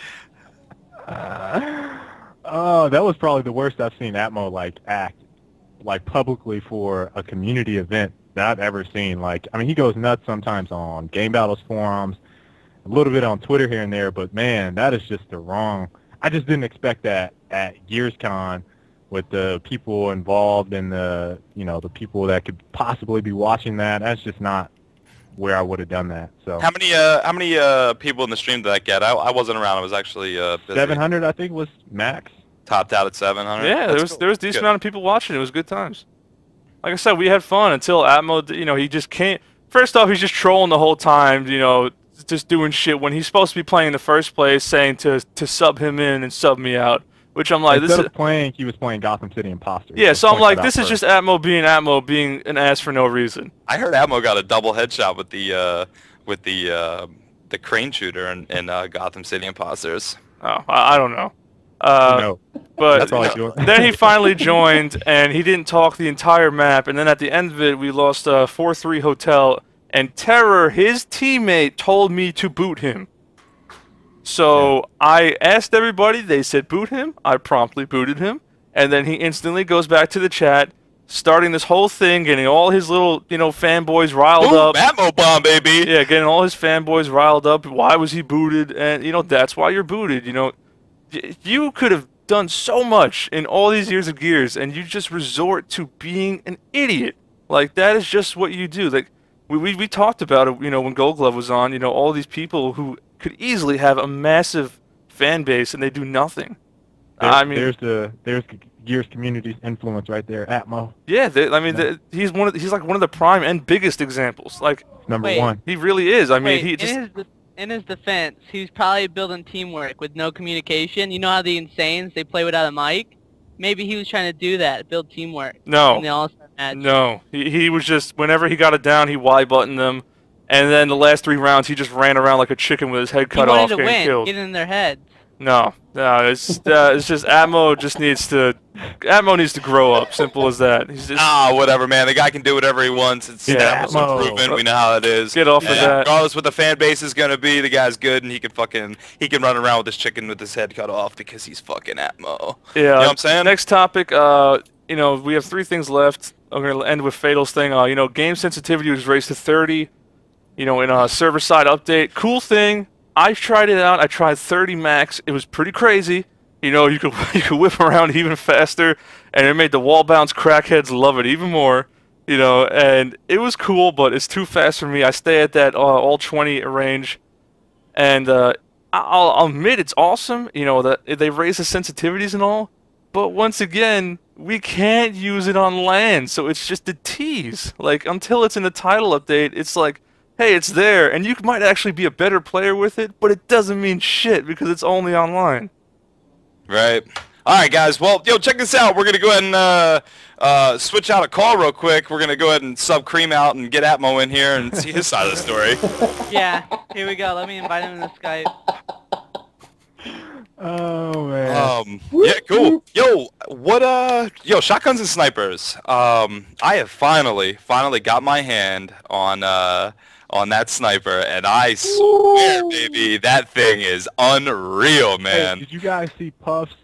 Oh, that was probably the worst I've seen Atmo like act like publicly for a community event that I've ever seen. Like, I mean, he goes nuts sometimes on Game Battles forums, a little bit on Twitter here and there, but man, that is just the wrong. I just didn't expect that at GearsCon with the people involved and the the people that could possibly be watching that. That's just not where I would have done that. So how many people in the stream did that get? I wasn't around. I was actually busy. 700, I think, was max. Topped out at 700. Yeah, there was a decent amount of people watching. It was good times. Like I said, we had fun until Atmo. He just can't. First off, he's just trolling the whole time. Just doing shit when he's supposed to be playing in the first place, saying to sub him in and sub me out. Which I'm like, Instead of playing, he was playing Gotham City Imposter. Yeah, so I'm like, this is just Atmo being an ass for no reason. I heard Atmo got a double headshot with the crane shooter in Gotham City Imposters. Oh, I don't know. No. But That's then he finally joined, and he didn't talk the entire map. And then at the end of it, we lost 4-3 Hotel. And Terror, his teammate, told me to boot him. So I asked everybody. They said boot him. I promptly booted him. And then he instantly goes back to the chat, starting this whole thing, getting all his little, fanboys riled up. Atmo bomb, baby! Yeah, getting all his fanboys riled up. Why was he booted? And, that's why you're booted. You could have done so much in all these years of Gears, and you just resort to being an idiot. Like, that is just what you do. Like, we talked about it, when Gold Glove was on, all these people who could easily have a massive fan base, and they do nothing. There's Gears community's influence right there, Atmo. Yeah, he's like one of the prime and biggest examples. Like, Number one. He really is. I mean, in his defense, he was probably building teamwork with no communication. You know how the Insanes, they play without a mic? Maybe he was trying to do that, build teamwork. No. In the All-Star match. No. He was just, whenever he got it down, he Y-buttoned them. And then the last 3 rounds, he just ran around like a chicken with his head cut off, getting killed. He wanted to win, get in their heads. No, it's just Atmo needs to grow up. Simple as that. He's just whatever, man. The guy can do whatever he wants. It's Atmo's improvement. We know how it is. Get off of that. Regardless what the fan base is gonna be, the guy's good, and he can run around with this chicken with his head cut off because he's fucking Atmo. Yeah. You know what I'm saying? Next topic. We have 3 things left. I'm gonna end with Fatal's thing. Game sensitivity was raised to 30. In a server-side update. Cool thing. I tried it out. I tried 30 max. It was pretty crazy. You could whip around even faster, and it made the wall bounce crackheads love it even more. And it was cool, but it's too fast for me. I stay at that all 20 range, and I'll admit it's awesome. That they raise the sensitivities and all, but once again, we can't use it on LAN, so it's just a tease. Like, until it's in the title update, it's like, hey, it's there, and you might actually be a better player with it, but it doesn't mean shit because it's only online. Right. All right, guys. Well, check this out. We're going to go ahead and switch out a call real quick. We're going to go ahead and sub CrReam out and get Atmo in here and see his side of the story. Yeah, here we go. Let me invite him in the Skype. Oh, man. Yeah, cool. Yo, shotguns and snipers. I have finally got my hand on that sniper, and I swear, baby, that thing is unreal, man. Hey, did you guys see Puff's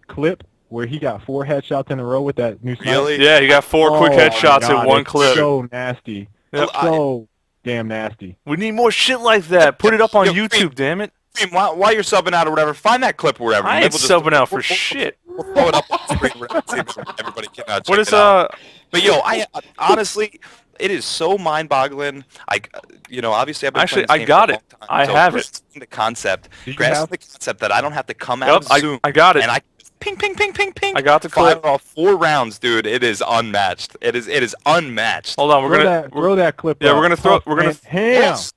clip where he got 4 headshots in a row with that new sniper? Really? Yeah, he got 4 quick headshots in one clip. So nasty. Yep. So damn nasty. We need more shit like that. Put it up on YouTube, damn it. While you're subbing out or whatever, find that clip wherever. I ain't subbing out for shit. We'll throw it up on the screen so everybody can check what is it out. But I honestly, it is so mind-boggling. Obviously I've been playing this game got for a it. long time, I have it. The concept, grasp the concept that I don't have to come out of Zoom. I got it. And I ping, ping, ping, ping, ping. I got the clip. Fire off 4 rounds, dude. It is unmatched. It is unmatched. Hold on, throw that clip. Yeah, up. we're gonna throw footage.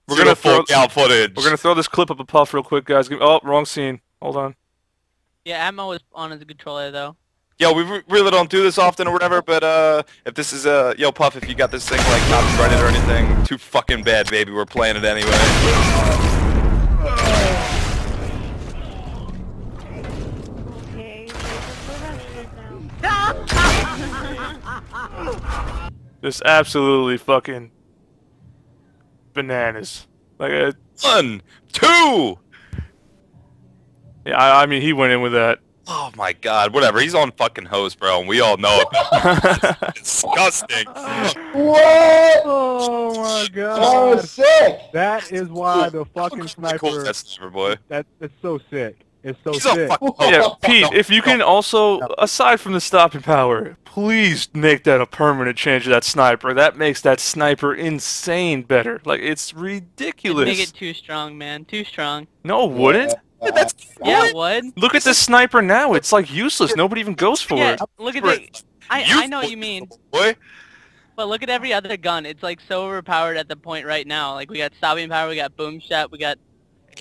We're gonna throw this clip up a puff real quick, guys. Oh, wrong scene. Hold on. Yeah, Atmo was on as a controller though. Yo, we really don't do this often or whatever, but if this is yo Puff, if you got this thing like copyrighted or anything, too fucking bad, baby. We're playing it anyway. Okay. Just absolutely fucking bananas. Like, 1, 2. yeah, I mean, he went in with that. Oh my god, whatever. He's on fucking host, bro, and we all know it. It's disgusting. What? Oh my That god. was sick. That is why the fucking Cool, sniper. that sniper boy. That's so sick. It's so He's on sick. fucking host. Yeah, Pete, No, if you can also, aside from the stopping power, please make that a permanent change to that sniper. That makes that sniper insane better. Like, it's ridiculous. Make it too strong, man. Too strong. No, it wouldn't. That's Yeah, it would. Look at the sniper now. It's like useless. Nobody even goes for Yeah, it. look at it. I know what you mean. boy. But look at every other gun. It's like so overpowered at the point right now. Like we got stopping power, we got boom shot, we got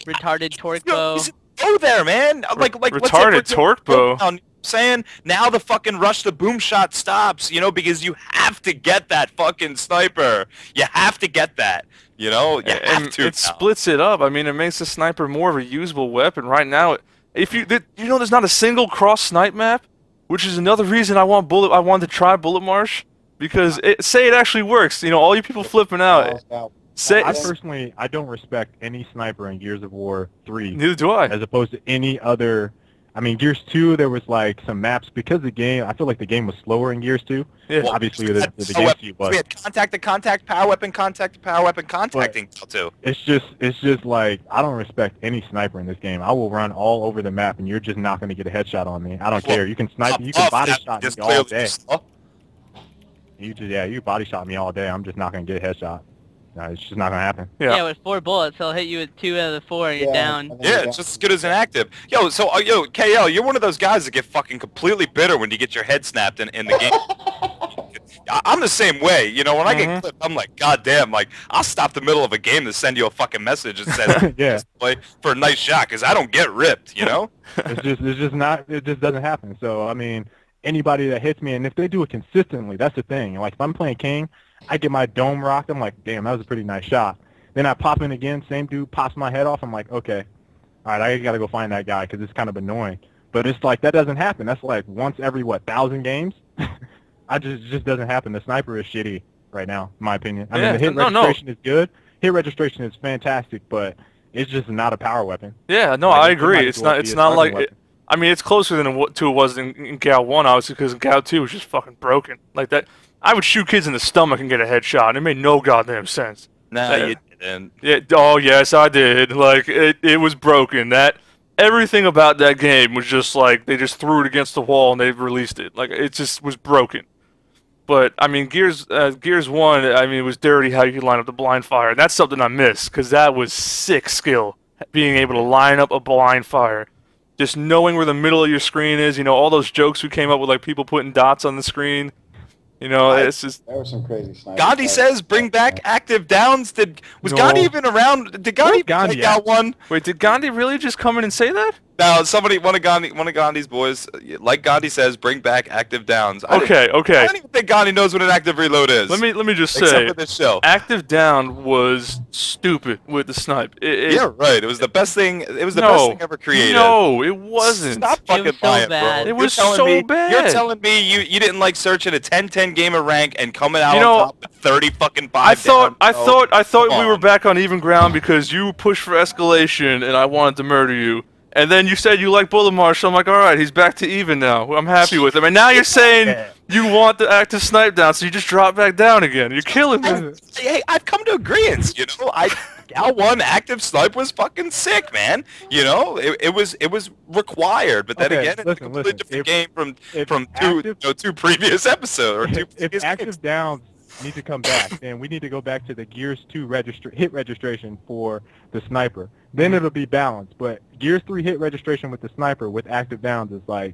retarded torque bow. Go there, man. Like what's Retarded it? torque bow. I'm saying now the fucking rush to boom shot stops, you know, because you have to get that fucking sniper. You have to get that, you know. You have And to. it now. splits it up. I mean, it makes the sniper more of a usable weapon. Right now, if you know, there's not a single cross snipe map, which is another reason I wanted to try Bullet Marsh, because say it actually works. You know, all you people flipping out. I personally, I don't respect any sniper in Gears of War 3 Neither do I. as opposed to any other. I mean, Gears 2, there was like some maps because the game. I feel like the game was slower in Gears 2. Yeah. Well, Obviously, the so game speed was. we had contact to contact, power weapon, contact to power weapon, contacting too. It's just like I don't respect any sniper in this game. I will run all over the map, and you're just not going to get a headshot on me. I don't care. You can snipe, you can body shot me all day. You body shot me all day. I'm just not going to get a headshot. No, it's just not going to happen. Yeah. Yeah, with 4 bullets, he'll hit you with 2 out of the 4 and you're down. Yeah, it's just as good as an active. Yo, so yo, KL, you're one of those guys that get fucking completely bitter when you get your head snapped in the game. I'm the same way, you know. When I get clipped, I'm like, God damn, like I'll stop the middle of a game to send you a fucking message that says, Yeah. play for a nice shot, because I don't get ripped, you know. It's just not. It just doesn't happen. So I mean, anybody that hits me, and if they do it consistently, that's the thing. Like if I'm playing King, I get my dome rocked. I'm like, damn, that was a pretty nice shot. Then I pop in again, same dude pops my head off. I'm like, okay, all right, I gotta go find that guy because it's kind of annoying. But it's like that doesn't happen. That's like once every 1,000 games. It just doesn't happen. The sniper is shitty right now, in my opinion. I mean, the hit registration is good. Hit registration is fantastic, but it's just not a power weapon. Yeah, no, Like, I it agree. might It's as well not. be It's a not like. sniping weapon. I mean, it's closer than it was in GAL 1, obviously, because GAL 2 was just fucking broken. Like that, I would shoot kids in the stomach and get a headshot, and it made no goddamn sense. Nah, Yeah. you didn't. Yeah. Oh yes, I did. Like it was broken. That everything about that game was just like they just threw it against the wall and they released it. Like it just was broken. But I mean, Gears 1. I mean, it was dirty how you could line up the blind fire, and that's something I miss because that was sick skill. Being able to line up a blind fire, just knowing where the middle of your screen is. You know, all those jokes we came up with, like people putting dots on the screen. You know, it's just. There was some crazy snipers. Gandhi says, "Bring back active downs." Was No. Gandhi even around? Did Gandhi Gandhi take out one? Wait, did Gandhi really just come in and say that? No, one of Gandhi's boys, like Gandhi says, bring back active downs. Okay. I don't even think Gandhi knows what an active reload is. Let me just except say, for this show. active down was stupid with the snipe. Yeah, right. It was the best thing. It was the No. best thing ever created. No, it wasn't. Stop It fucking was so lying, bad. bro. It was You're telling so me, bad. You're telling me you didn't like searching a 10-10 gamer rank and coming out You know, on top with 30 fucking 5 I thought down, bro. I thought Come we were on. back on even ground because you pushed for escalation and I wanted to murder you. And then you said you like Bullet Marsh, so I'm like, all right, he's back to even now. I'm happy with him. And now you're saying you want the active snipe down, so you just drop back down again. You're killing me. Hey, I've come to agreeance. You know, Gal 1 active snipe was fucking sick, man. You know, it was required, but then Okay, again, it's a listen, completely listen. different game if from active- two previous episodes or two If previous active games. downs need to come back, then we need to go back to the Gears 2 hit registration for the sniper. Then it'll be balanced. But Gears 3 hit registration with the sniper with active downs is like,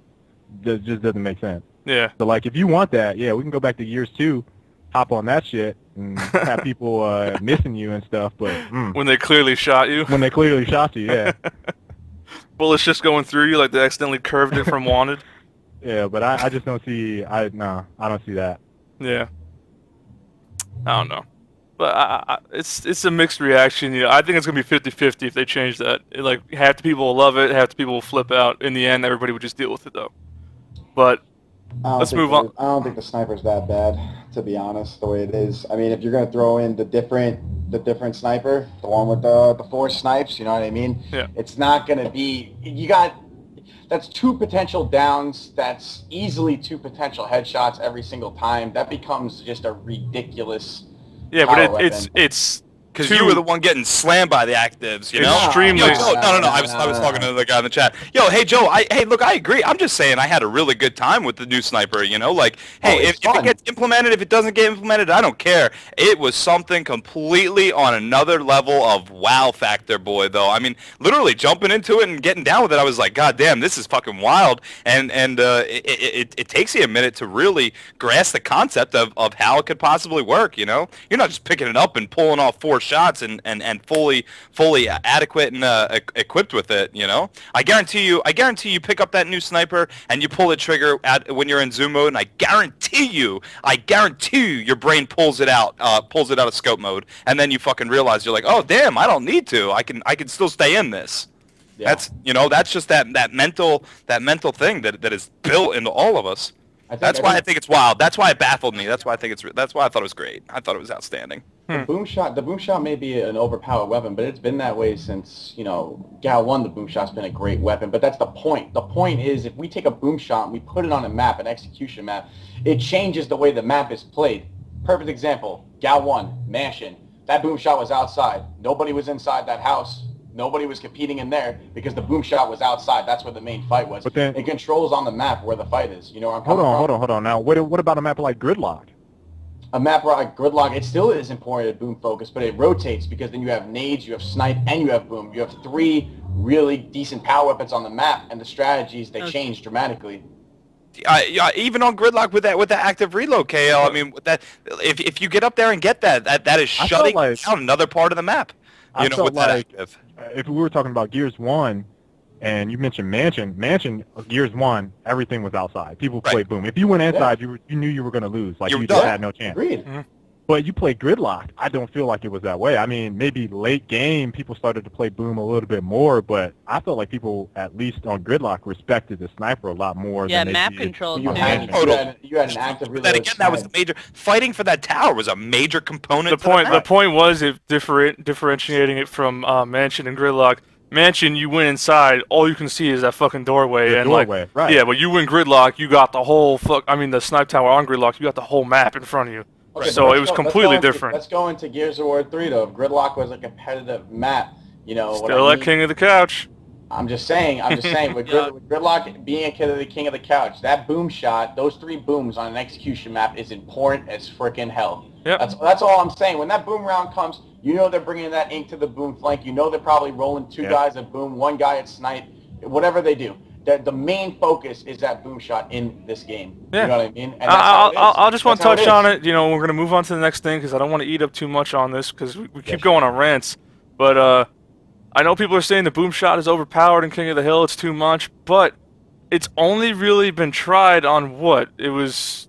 just doesn't make sense. Yeah. So like, if you want that, yeah, we can go back to Gears 2, hop on that shit, and have people missing you and stuff. But When they clearly shot you. when they clearly shot you, yeah, Bullets just going through you like they accidentally curved it from wanted. yeah. But I just don't see. I don't see that. Yeah. I don't know. But it's a mixed reaction. You know, I think it's going to be 50-50 if they change that. Like, half the people will love it, half the people will flip out. In the end, everybody would just deal with it, though. But I don't let's think move on. I don't think the sniper's that bad, to be honest, the way it is. I mean, if you're going to throw in the different sniper, the one with the 4 snipes, you know what I mean? Yeah. It's not going to be... That's 2 potential downs. That's easily 2 potential headshots every single time. That becomes just a ridiculous... Yeah, power but weapon. it's Because you were the one getting slammed by the actives, you know? Extremely. Yo, Joe, no. I was talking to the guy in the chat. Yo, hey, Joe, hey, look, I agree. I'm just saying I had a really good time with the new sniper, you know? Like, hey, if it gets implemented, if it doesn't get implemented, I don't care. It was something completely on another level of wow factor, boy, though. I mean, literally jumping into it and getting down with it, I was like, God damn, this is fucking wild. And it takes you a minute to really grasp the concept of how it could possibly work, you know? You're not just picking it up and pulling off 4 shots and fully adequate and equipped with it, you know. I guarantee you pick up that new sniper and you pull the trigger when you're in zoom mode, and I guarantee you your brain pulls it out of scope mode, and then you fucking realize you're like, oh damn, I don't need to. I can still stay in this. Yeah. That's just that mental thing that is built into all of us. That's why I think it's wild. That's why it baffled me. That's why I thought it was great. I thought it was outstanding. The boom shot may be an overpowered weapon, but it's been that way since, you know, Gal 1, the boom shot's been a great weapon. But that's the point. The point is, if we take a boom shot and we put it on a map, an execution map, it changes the way the map is played. Perfect example, Gal 1, Mansion. That boom shot was outside. Nobody was inside that house. Nobody was competing in there because the boom shot was outside. That's where the main fight was. But then, it controls on the map where the fight is. You know where I'm coming from? Hold on. Now, what about a map like Gridlock? A map like Gridlock, it still is important at boom focus, but it rotates because then you have nades, you have snipe, and you have boom. You have 3 really decent power weapons on the map, and the strategies, they change dramatically. Even on Gridlock with that active reload, KL, I mean, that if you get up there and get that is shutting down another part of the map. You know, with that active. If we were talking about Gears 1, and you mentioned Mansion, Gears 1, everything was outside. People played boom. If you went inside, you knew you were going to lose. Like, you just had no chance. Agreed. But you played Gridlock. I don't feel like it was that way. I mean, maybe late game, people started to play boom a little bit more, but I felt like people, at least on Gridlock, respected the sniper a lot more than they map did. control. You had an active reload. That again, that was the major fighting for that tower was a major component. The point was if differentiating it from Mansion and Gridlock. Mansion, you went inside, all you can see is that fucking doorway. Right. Yeah, but you win Gridlock, you got the whole the snipe tower on Gridlock, you got the whole map in front of you. Okay, so it was completely different. Let's go into Gears of War 3 though. If Gridlock was a competitive map, you know. Still like King of the Couch. I'm just saying, with Gridlock being a king of the couch, that boom shot, those 3 booms on an execution map is important as frickin' hell. Yep. That's all I'm saying. When that boom round comes, you know they're bringing that ink to the boom flank. You know they're probably rolling 2 guys at boom, 1 guy at snipe, whatever they do. The main focus is that boom shot in this game. Yeah. You know what I mean? And I'll just want to touch on it. You know, we're going to move on to the next thing because I don't want to eat up too much on this because we keep going on rants. But I know people are saying the boom shot is overpowered in King of the Hill. It's too much. But it's only really been tried on what? It was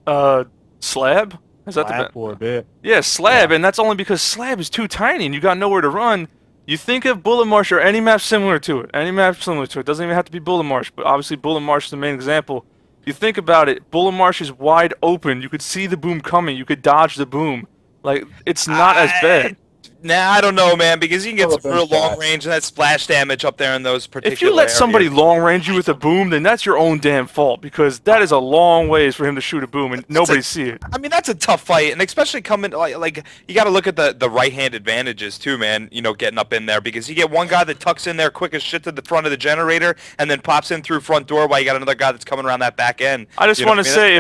Slab? Is that Slab for a bit. Yeah, Slab. Yeah. And that's only because Slab is too tiny and you got nowhere to run. You think of Bullet Marsh or any map similar to it. Any map similar to it. Doesn't even have to be Bullet Marsh, but obviously Bullet Marsh is the main example. If you think about it, Bullet Marsh is wide open. You could see the boom coming. You could dodge the boom. Like, it's not as bad. Nah, I don't know, man, because you can get some real long range and that splash damage up there in those particular If you let areas. somebody long range you with a boom, then that's your own damn fault, because that is a long ways for him to shoot a boom and nobody see it. I mean, that's a tough fight, and especially coming like you got to look at the right-hand advantages too, man. You know, getting up in there because you get one guy that tucks in there quick as shit to the front of the generator and then pops in through front door while you got another guy that's coming around that back end. I just want to say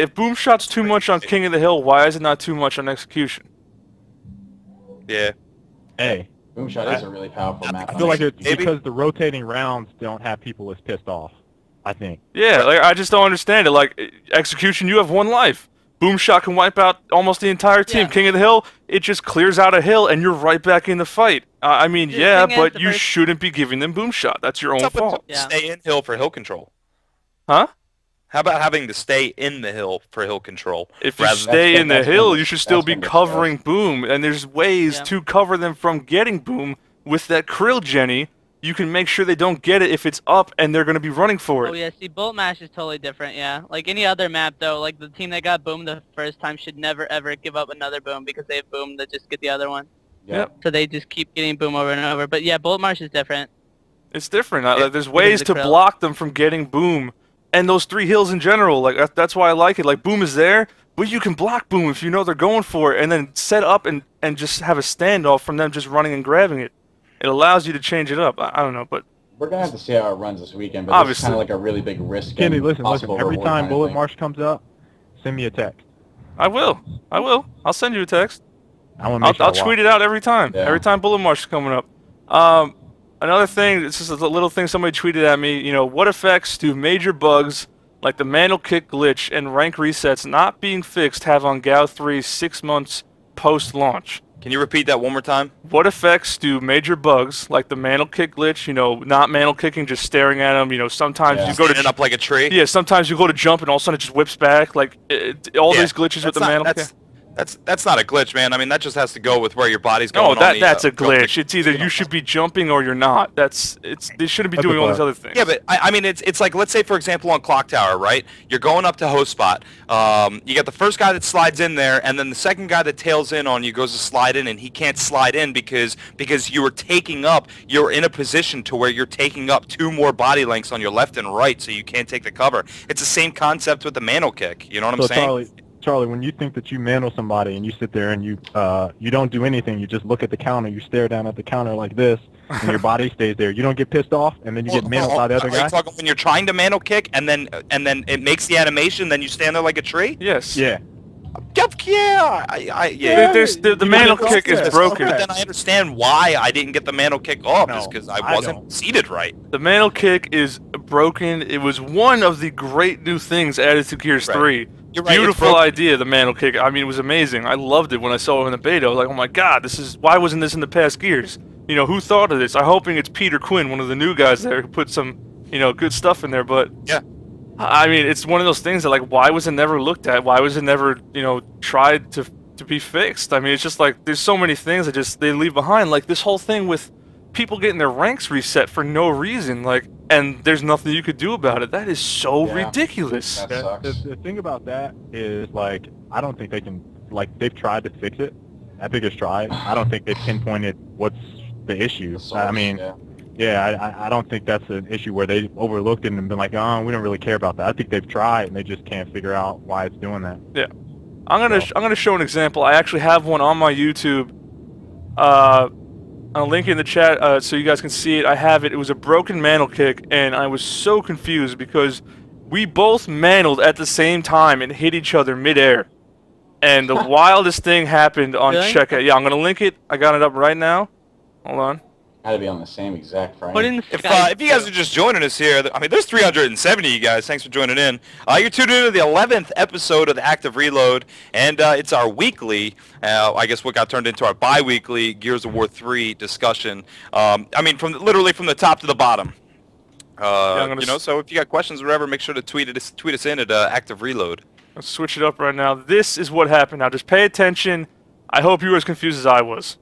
if boom shot's too much on King of the Hill, why is it not too much on execution? Yeah. Hey. Boomshot is a really powerful map. I feel like it's because the rotating rounds don't have people as pissed off, I think. Yeah, like, I just don't understand it. Like, execution, you have 1 life. Boomshot can wipe out almost the entire team. Yeah. King of the Hill, it just clears out a hill and you're right back in the fight. I mean, yeah, but you shouldn't be giving them Boomshot. That's your own fault. Stay in hill for hill control. Huh? How about having to stay in the hill for hill control? If you stay in the hill, you should still be covering boom, and there's ways to cover them from getting boom with that krill Jenny. you can make sure they don't get it if it's up and they're going to be running for it. Oh yeah, see, Bullet Mash is totally different, yeah. Like any other map though, like the team that got boomed the first time should never ever give up another boom because they have boomed to just get the other one. Yep. So they just keep getting boom over and over. But yeah, Bullet Marsh is different. It's different. There's ways to block them from getting boom. And those 3 hills in general, like that's why I like it. Like boom is there, but you can block boom if you know they're going for it and then set up and just have a standoff from them just running and grabbing it. It allows you to change it up. I don't know, but we're gonna have to see how it runs this weekend. But obviously, it's kind of like a really big risk. Kenny, listen. Every time Bullet thing. Marsh comes up, send me a text. I will. I'll send you a text. I'll tweet it out every time. Yeah. Every time Bullet Marsh is coming up. Another thing, this is a little thing somebody tweeted at me. You know, what effects do major bugs like the manual kick glitch and rank resets not being fixed have on Gal 3 6 months post-launch? Can you repeat that one more time? What effects do major bugs like the manual kick glitch, you know, not manual kicking, just staring at them, you know, sometimes you go to Standing up like a tree? Yeah, sometimes you go to jump and all of a sudden it just whips back, like all these glitches with the manual kick. That's not a glitch, man. I mean, that just has to go with where your body's going. No, that's a glitch. It's either you should be jumping or you're not. They shouldn't be doing all these other things. Yeah, but I mean, it's like, let's say for example on Clock Tower, right? You're going up to host spot. You got the first guy that slides in there, and then the second guy that tails in on you goes to slide in, and he can't slide in because you're in a position to where you're taking up 2 more body lengths on your left and right, so you can't take the cover. It's the same concept with the manual kick. You know what I'm saying? Charlie, when you think that you mantle somebody and you sit there and you don't do anything, you just look at the counter, you stare down at the counter like this, and your body stays there. You don't get pissed off, and then you get mantled by the other guy? Are you talking when you're trying to mantle kick, and then it makes the animation, then you stand there like a tree? Yes. Yeah. Yeah. The mantle kick is broken. But then I understand why I didn't get the mantle kick off, is because I wasn't seated right. The mantle kick is broken. It was one of the great new things added to Gears 3. You're right, Beautiful idea, the mantle kick. I mean, it was amazing. I loved it when I saw it in the beta. I was like, oh my god, why wasn't this in the past Gears? You know, who thought of this? I'm hoping it's Peter Quinn, one of the new guys there, who put some, you know, good stuff in there, but yeah. I mean, it's one of those things that, like, why was it never looked at? Why was it never, you know, tried to be fixed? I mean, it's just like, there's so many things that they leave behind. Like, this whole thing with people getting their ranks reset for no reason, like, and there's nothing you could do about it. That is so ridiculous. That sucks. The thing about that is, like, I don't think they can, like, they've tried to fix it. Epic has tried. I don't think they've pinpointed what's the issue. I mean, I don't think that's an issue where they overlooked it and been like, oh, we don't really care about that. I think they've tried and they just can't figure out why it's doing that. Yeah. I'm gonna show an example. I actually have one on my YouTube. I'll link it in the chat so you guys can see it. I have it. It was a broken mantle kick, and I was so confused because we both mantled at the same time and hit each other midair. And the wildest thing happened on checkout. Yeah, I'm gonna link it. I got it up right now. Hold on. Had to be on the same exact frame. If you guys are just joining us here, I mean, there's 370 of you guys. Thanks for joining in. You're tuned into the 11th episode of the Active Reload, and it's our weekly, I guess what got turned into our bi-weekly Gears of War 3 discussion. I mean, literally from the top to the bottom. You know, so if you got questions or whatever, make sure to tweet us in at Active Reload. Let's switch it up right now. This is what happened. Now, just pay attention. I hope you were as confused as I was.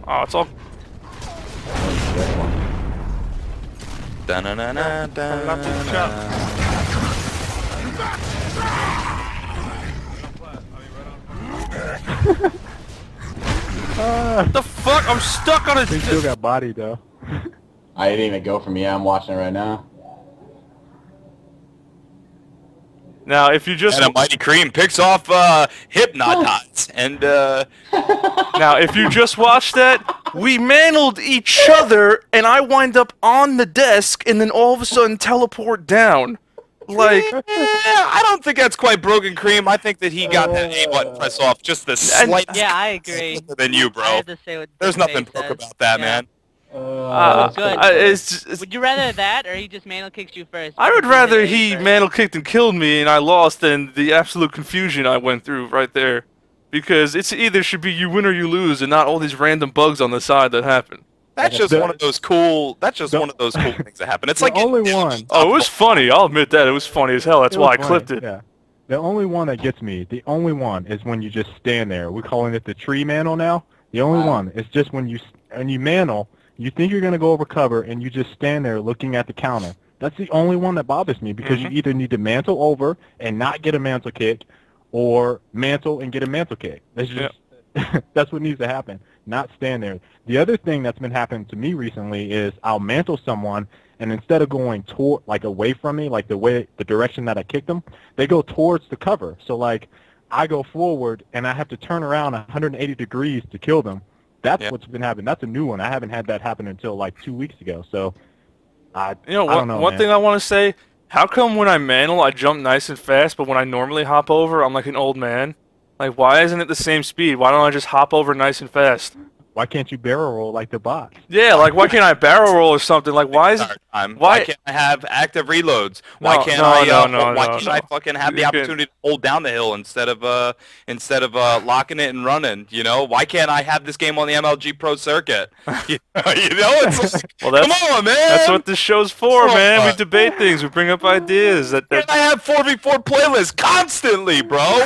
Oh, it's all... What the fuck? I'm stuck on a... He still got body, though. I didn't even go for me. I'm watching it right now. Now, if you just... And a mighty CrReam picks off Hypnotize. And, Now, if you just watched that, we mantled each other, and I wind up on the desk, and then all of a sudden teleport down. Like... I don't think that's quite broken CrReam. I think that he got that A button press off just the slightest... Yeah, I agree. ...than you, bro. I had to say what There's nothing broke about that, man. Good. Would you rather that, or he just mantle kicks you first? I would rather he mantle kicked and killed me and I lost than the absolute confusion I went through right there. Because it's either should be you win or you lose, and not all these random bugs on the side that happen. That's just one of those cool. That's just one of those cool things that happen. It's like only one. Oh, it was funny. I'll admit that it was funny as hell. That's why I clipped it. Yeah. The only one that gets me, the only one is when you just stand there. We're calling it the tree mantle now. The only one is just when you mantle You think you're going to go over cover, and you just stand there looking at the counter. That's the only one that bothers me, because you either need to mantle over and not get a mantle kick, or mantle and get a mantle kick. That's just that's what needs to happen, not stand there. The other thing that's been happening to me recently is I'll mantle someone, and instead of going toward, like, away from me, like the direction that I kicked them, they go towards the cover. So, like, I go forward, and I have to turn around 180 degrees to kill them. That's what's been happening. That's a new one. I haven't had that happen until, like, 2 weeks ago. So, I don't know, one thing I want to say, how come when I mantle, I jump nice and fast, but when I normally hop over, I'm like an old man? Like, why isn't it the same speed? Why don't I just hop over nice and fast? Why can't you barrel roll like the bot? Yeah, like, why can't I barrel roll or something? Like, why is why can't I have active reloads? Why can't I fucking have the opportunity to hold down the hill instead of locking it and running? You know, why can't I have this game on the MLG Pro circuit? You know, it's like, well, come on, man. That's what this show's for, man. We debate things. We bring up ideas. I have 4v4 playlists constantly, bro.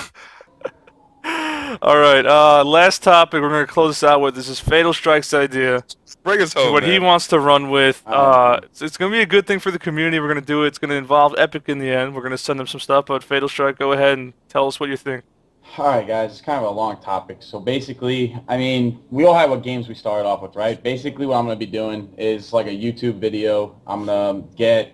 All right, last topic we're going to close this out with. This is Fatalstryke's idea. Bring us home, what he wants to run with. It's going to be a good thing for the community. We're going to do it. It's going to involve Epic in the end. We're going to send them some stuff, but Fatalstryke, go ahead and tell us what you think. All right, guys, it's kind of a long topic. So basically, I mean, we all have what games we started off with, right? Basically, what I'm going to be doing is like a YouTube video. I'm going to get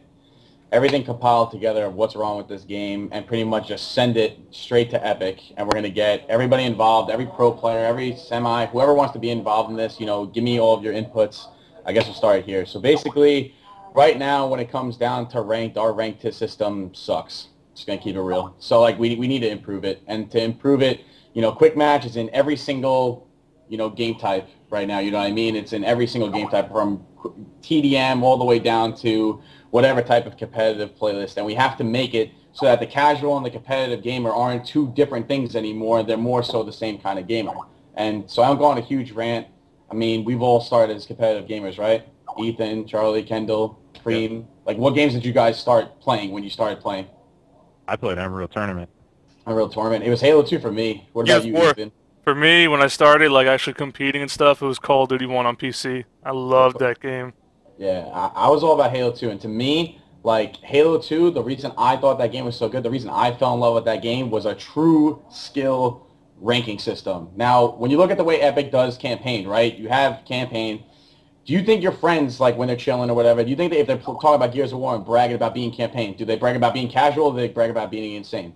everything compiled together of what's wrong with this game and pretty much just send it straight to Epic, and we're going to get everybody involved, every pro player, every semi, whoever wants to be involved in this, you know, give me all of your inputs. I guess we'll start here. So basically, right now, when it comes down to ranked, our ranked system sucks. Just going to keep it real. So, like, we need to improve it. And to improve it, you know, quick match is in every single, you know, game type right now. You know what I mean? It's in every single game type, from TDM all the way down to whatever type of competitive playlist. And we have to make it so that the casual and the competitive gamer aren't two different things anymore. They're more so the same kind of gamer. And so I'm going a huge rant. I mean, we've all started as competitive gamers, right? Ethan, Charlie, Kendall, CrReam. Yeah. Like, what games did you guys start playing when you started playing? I played Unreal Tournament. Unreal Tournament. It was Halo 2 for me. What about you, Ethan? For me, when I started, like, actually competing and stuff, it was Call of Duty 1 on PC. I loved that game. Yeah, I was all about Halo 2, and to me, like, Halo 2, the reason I thought that game was so good, the reason I fell in love with that game was a true skill ranking system. Now, when you look at the way Epic does campaign, right, you have campaign. Do you think your friends, like, when they're chilling or whatever, do you think that if they're talking about Gears of War and bragging about being campaign, do they brag about being casual, or do they brag about being insane?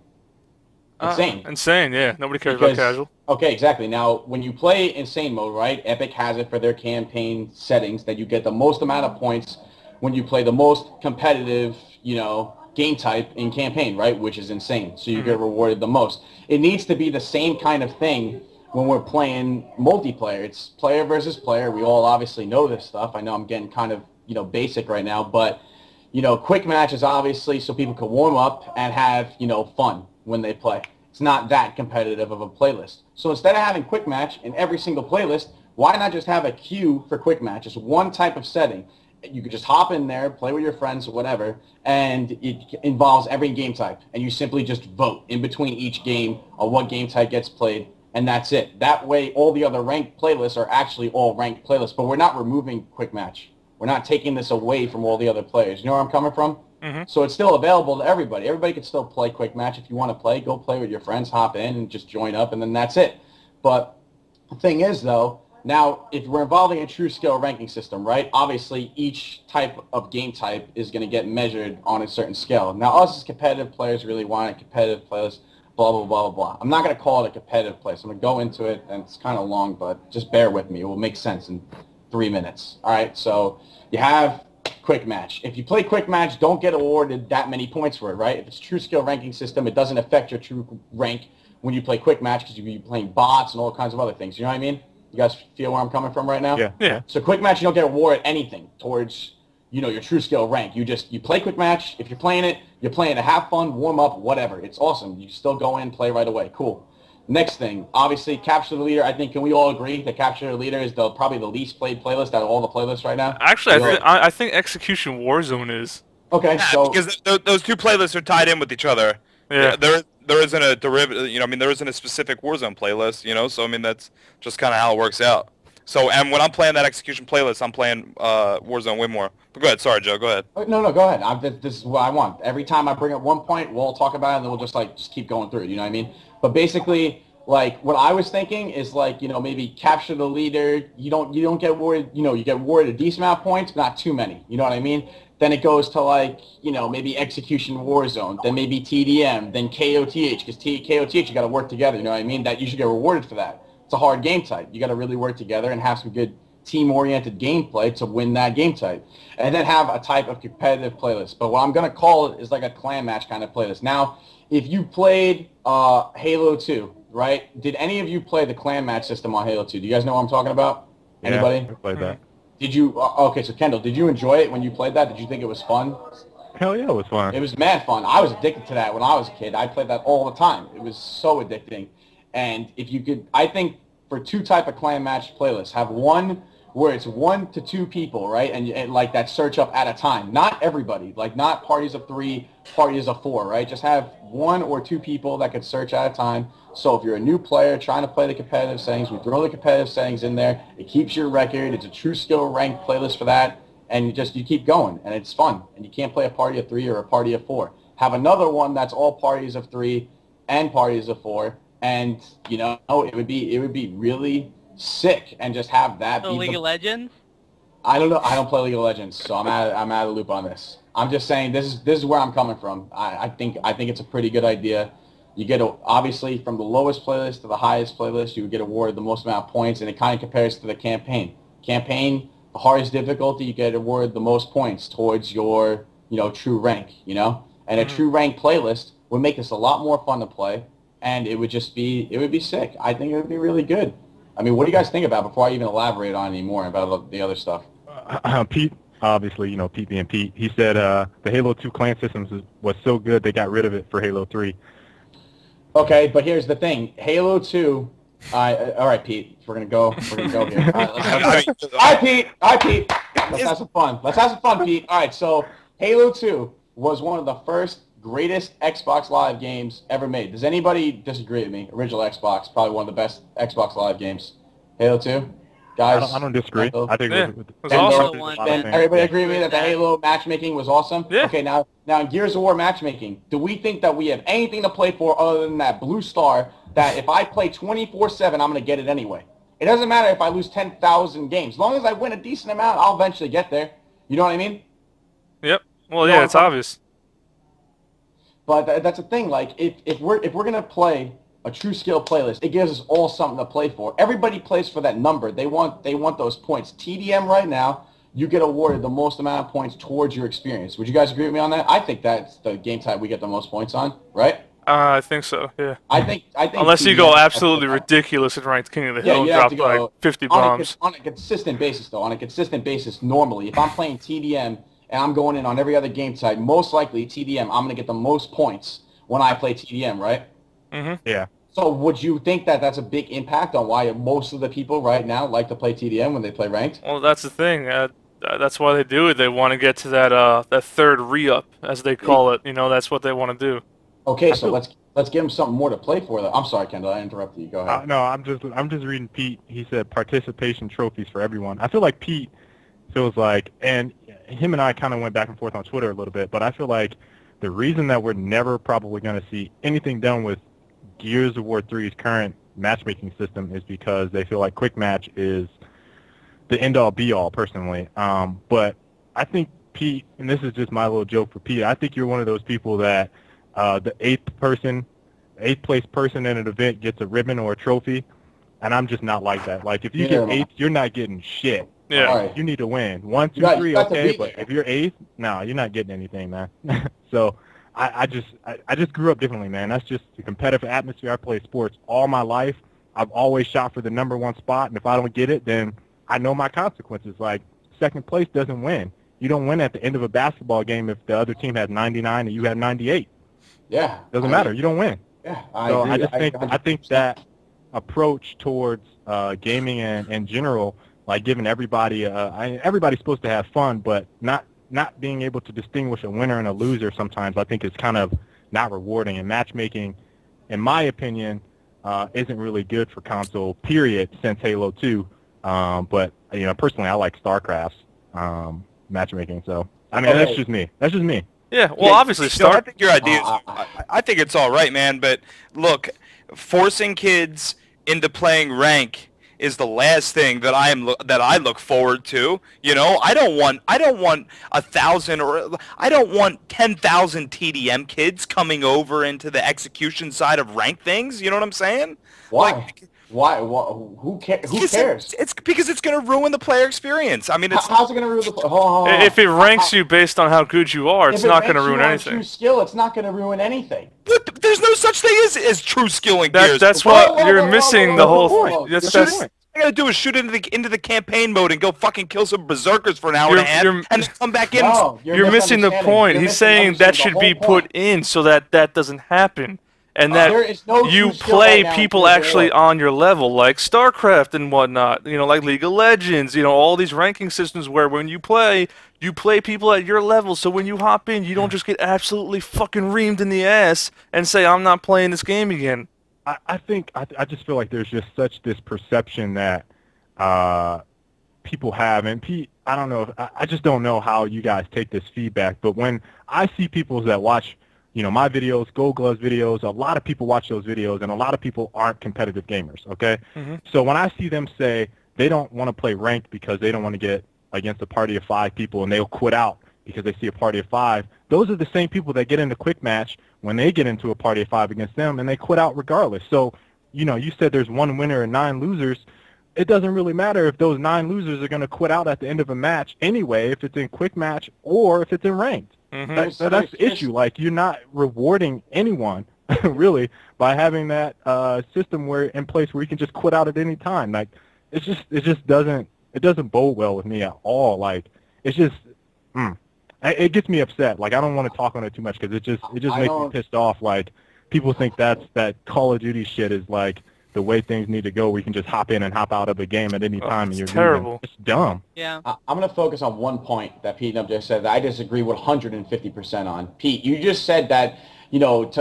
Insane. Insane, yeah. Nobody cares about casual. Okay, exactly. Now, when you play insane mode, right, Epic has it for their campaign settings that you get the most amount of points when you play the most competitive, you know, game type in campaign, right, which is insane. So you get rewarded the most. It needs to be the same kind of thing when we're playing multiplayer. It's player versus player. We all obviously know this stuff. I know I'm getting kind of, you know, basic right now, but, you know, quick match is obviously so people can warm up and have, you know, fun when they play. It's not that competitive of a playlist. So instead of having quick match in every single playlist, why not just have a queue for quick match? It's one type of setting. You could just hop in there, play with your friends or whatever, and it involves every game type. And you simply just vote in between each game on what game type gets played, and that's it. That way, all the other ranked playlists are actually all ranked playlists, but we're not removing quick match. We're not taking this away from all the other players. You know where I'm coming from? So it's still available to everybody. Everybody can still play quick match. If you want to play, go play with your friends, hop in and just join up, and then that's it. But the thing is, though, now if we're involving a true skill ranking system, right, obviously each type of game type is going to get measured on a certain scale. Now, us as competitive players really want a competitive playlist, blah, blah, blah, blah, blah. I'm not going to call it a competitive place. I'm going to go into it, and it's kind of long, but just bear with me. It will make sense in 3 minutes. All right, so you have quick match. If you play quick match, don't get awarded that many points for it, right? If it's true skill ranking system, it doesn't affect your true rank when you play quick match because you'll be playing bots and all kinds of other things. You know what I mean? You guys feel where I'm coming from right now? Yeah. So quick match, you don't get awarded anything towards, you know, your true skill rank. You play quick match. If you're playing it to have fun, warm up, whatever. It's awesome. You still go in, play right away. Cool. Next thing, obviously, Capture the Leader. I think, can we all agree that Capture the Leader is probably the least played playlist out of all the playlists right now? Actually, I think Execution Warzone is. Okay, yeah, so because those two playlists are tied in with each other. Yeah. There isn't a derivative. You know, I mean, there isn't a specific Warzone playlist. You know, so I mean, that's just kind of how it works out. So, and when I'm playing that execution playlist, I'm playing Warzone way more. But go ahead. Sorry, Joe. Go ahead. No, go ahead. This is what I want. Every time I bring up one point, we'll talk about it, and then we'll just keep going through it. You know what I mean? But basically, like what I was thinking is like, maybe capture the leader. You don't get worried. You get worried a decent amount of points, but not too many. You know what I mean? Then it goes to like, maybe execution Warzone, then maybe TDM, then KOTH, because KOTH you got to work together. You know what I mean? That you should get rewarded for that. It's a hard game type. You got to really work together and have some good team-oriented gameplay to win that game type. And then have a type of competitive playlist. But what I'm going to call it is like a clan match kind of playlist. Now, if you played Halo 2, right? Did any of you play the clan match system on Halo 2? Do you guys know what I'm talking about? Anybody? Yeah, I played that. Did you? Okay, so Kendall, did you enjoy it when you played that? Did you think it was fun? Hell yeah, it was fun. It was mad fun. I was addicted to that when I was a kid. I played that all the time. It was so addicting. And if you could, I think for two type of clan match playlists, have one where it's 1 to 2 people, right? And like that search up at a time. Not everybody, like not parties of 3, parties of 4, right? Just have 1 or 2 people that could search at a time. So if you're a new player trying to play the competitive settings, we throw the competitive settings in there. It keeps your record. It's a true skill ranked playlist for that. And you keep going, and it's fun. And you can't play a party of 3 or a party of 4. Have another one that's all parties of 3 and parties of 4. And, it would be really sick and just have that be League of Legends? I don't know. I don't play League of Legends, so I'm out of the loop on this. I'm just saying this is where I'm coming from. I think it's a pretty good idea. You get obviously from the lowest playlist to the highest playlist, you would get awarded the most amount of points, and it kind of compares to the campaign. The hardest difficulty, you get awarded the most points towards your true rank. And a true rank playlist would make this a lot more fun to play, and it would be sick. I think it would be really good. I mean, what do you guys think about before I even elaborate on any more about the other stuff? Pete, obviously, Pete being Pete, he said the Halo 2 clan systems was so good they got rid of it for Halo 3. Okay, but here's the thing. Halo 2, all right, Pete, we're gonna go here. All right, Pete. Let's have some fun, Pete. All right, so Halo 2 was one of the first greatest Xbox Live games ever made. Does anybody disagree with me? Original Xbox, probably one of the best Xbox Live games. Halo 2? Guys? I don't disagree. I think it was awesome. Everybody agree with me that the Halo matchmaking was awesome? Yeah. Okay, now in Gears of War matchmaking, do we think that we have anything to play for other than that blue star that if I play 24/7, I'm going to get it anyway? It doesn't matter if I lose 10,000 games. As long as I win a decent amount, I'll eventually get there. You know what I mean? Yep. Well, yeah, it's obvious. But that's the thing. Like, if we're gonna play a true skill playlist, it gives us all something to play for. Everybody plays for that number. They want those points. TDM right now, you get awarded the most amount of points towards your experience. Would you guys agree with me on that? I think that's the game type we get the most points on, right? I think so. Yeah. I think. Unless you go absolutely ridiculous and ranked King of the Hill and drop like 50 bombs. On a consistent basis, though. On a consistent basis, normally, if I'm playing TDM. And I'm going in on every other game type, most likely TDM, I'm going to get the most points when I play TDM, right? Mm-hmm. Yeah. So would you think that that's a big impact on why most of the people right now like to play TDM when they play ranked? Well, that's the thing. That's why they do it. They want to get to that third re-up, as they call it. That's what they want to do. Okay, so let's give them something more to play for. I'm sorry, Kendall, I interrupted you. Go ahead. No, I'm just reading Pete. He said participation trophies for everyone. I feel like Pete feels like, and him and I kind of went back and forth on Twitter a little bit, but I feel like the reason that we're never probably going to see anything done with Gears of War 3's current matchmaking system is because they feel like quick match is the end-all be-all, personally. But I think, Pete, and this is just my little joke for Pete, I think you're one of those people that the eighth place person in an event gets a ribbon or a trophy, and I'm just not like that. Like, if you get eighth, you're not getting shit. Yeah. Right. You need to win. 1, 2, 3, okay, but if you're eighth, no, you're not getting anything, man. So I just grew up differently, man. That's just the competitive atmosphere. I played sports all my life. I've always shot for the #1 spot, and if I don't get it, then I know my consequences. Like, second place doesn't win. You don't win at the end of a basketball game if the other team has 99 and you have 98. Yeah. Doesn't matter. You don't win. Yeah, I think that approach towards gaming and in general, like giving everybody, everybody's supposed to have fun, but not being able to distinguish a winner and a loser sometimes, I think is kind of not rewarding. And matchmaking, in my opinion, isn't really good for console, period, since Halo 2. But you know, personally, I like StarCraft's matchmaking. So I mean, that's just me. That's just me. Yeah, well, obviously, You know, I Star. think your idea is, I think it's all right, man. But look, forcing kids into playing rank is the last thing that I look forward to. You know, I don't want 1,000 or I don't want 10,000 TDM kids coming over into the execution side of rank things. You know what I'm saying? Why? Like, Why? Who cares? Who cares? It's because it's going to ruin the player experience. I mean, it's How's it going to ruin the? Hold on. If it ranks you based on how good you are, it's If it not going to ranks you ruin on anything. True skill, it's not going to ruin anything. But there's no such thing as true skill in Gears. That's Whoa, what whoa, you're whoa, missing whoa, the whoa, whole. whoa, whoa. That's All I gotta do is shoot into the campaign mode and go fucking kill some berserkers for an hour and a half, and then come back in. No, you're missing the misunderstanding. point. You're He's saying that misunderstanding should the be whole put point. in so that that doesn't happen, and There that is no you true skill play right now in people Gears of actually War. on your level, like StarCraft and whatnot. You know, like League of Legends. You know, all these ranking systems where when you play people at your level. So when you hop in, you don't just get absolutely fucking reamed in the ass and say, "I'm not playing this game again." I think I just feel like there's just such this perception that people have, and Pete, I don't know, I just don't know how you guys take this feedback, but when I see people that watch, you know, my videos, Gold Gloves videos, a lot of people watch those videos, and a lot of people aren't competitive gamers, okay? So when I see them say they don't want to play ranked because they don't want to get against a party of 5 people and they'll quit out because they see a party of 5, those are the same people that get in the quick match when they get into a party of 5 against them, and they quit out regardless. So, you know, you said there's 1 winner and 9 losers. It doesn't really matter if those 9 losers are going to quit out at the end of a match anyway, if it's in quick match or if it's in ranked. That's the issue. Like, you're not rewarding anyone really by having that system where in place where you can just quit out at any time. Like, it just doesn't bode well with me at all. Like, it's just it gets me upset. Like, I don't want to talk on it too much because it just makes me pissed off. Like, people think that Call of Duty shit is like the way things need to go. We can just hop in and hop out of a game at any time, and you're terrible. Losing. It's dumb. Yeah. I'm going to focus on one point that Pete just said that I disagree 150% on. Pete, you just said that, you know,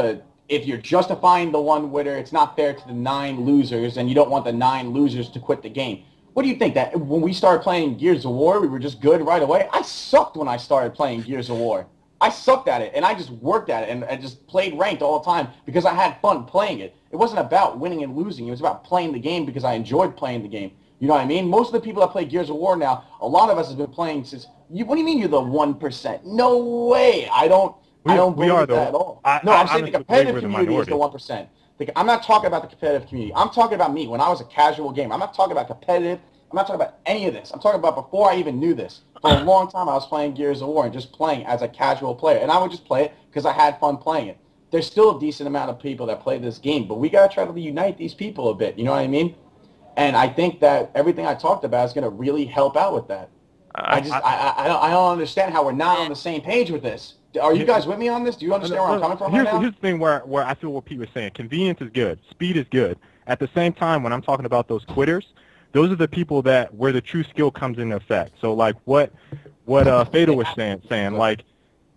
if you're justifying the 1 winner, it's not fair to the 9 losers, and you don't want the 9 losers to quit the game. What do you think, that when we started playing Gears of War, we were just good right away? I sucked when I started playing Gears of War. I sucked at it, and I just worked at it, and I just played ranked all the time because I had fun playing it. It wasn't about winning and losing. It was about playing the game because I enjoyed playing the game. You know what I mean? Most of the people that play Gears of War now, a lot of us have been playing since... What do you mean you're the 1%? No way! I don't believe that at all. I'm saying the competitive community is the 1%. I'm not talking about the competitive community. I'm talking about me when I was a casual gamer. I'm not talking about competitive. I'm not talking about any of this. I'm talking about before I even knew this. For a long time, I was playing Gears of War and just playing as a casual player. And I would just play it because I had fun playing it. There's still a decent amount of people that play this game, but we got to try to unite these people a bit. You know what I mean? And I think that everything I talked about is going to really help out with that. I don't understand how we're not on the same page with this. Are you guys with me on this? Do you understand where I'm coming from right now? Here's the thing where I feel what Pete was saying. Convenience is good. Speed is good. At the same time, when I'm talking about those quitters, those are the people where the true skill comes into effect. So like what Fatal was saying, like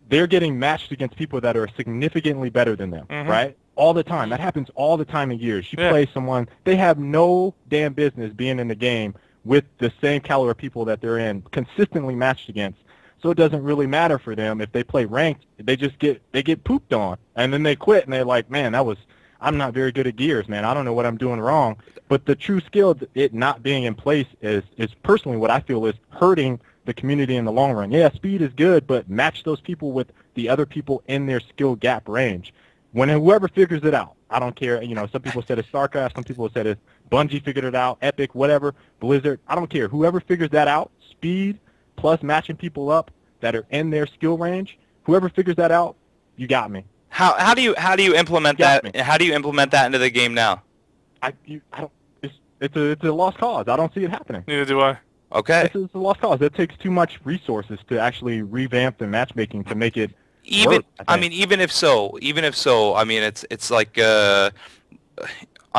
they're getting matched against people that are significantly better than them, right? All the time. That happens all the time in Gears. You play someone, they have no damn business being in the game with the same caliber of people that they're in, consistently matched against. So it doesn't really matter for them if they play ranked. They just get pooped on, and then they quit, and they're like, man, I'm not very good at Gears, man. I don't know what I'm doing wrong. But the true skill, it not being in place, is personally what I feel is hurting the community in the long run. Yeah, speed is good, but match those people with the other people in their skill gap range. When whoever figures it out, I don't care. You know, some people said it's StarCraft, some people said it's Bungie figured it out, Epic, whatever, Blizzard. I don't care. Whoever figures that out, speed plus matching people up that are in their skill range, whoever figures that out, you got me. How do you implement that? How do you implement that into the game now? I don't. It's a lost cause. I don't see it happening. Neither do I. Okay. It's a lost cause. It takes too much resources to actually revamp the matchmaking to make it work, I mean, even if so, I mean, it's like, I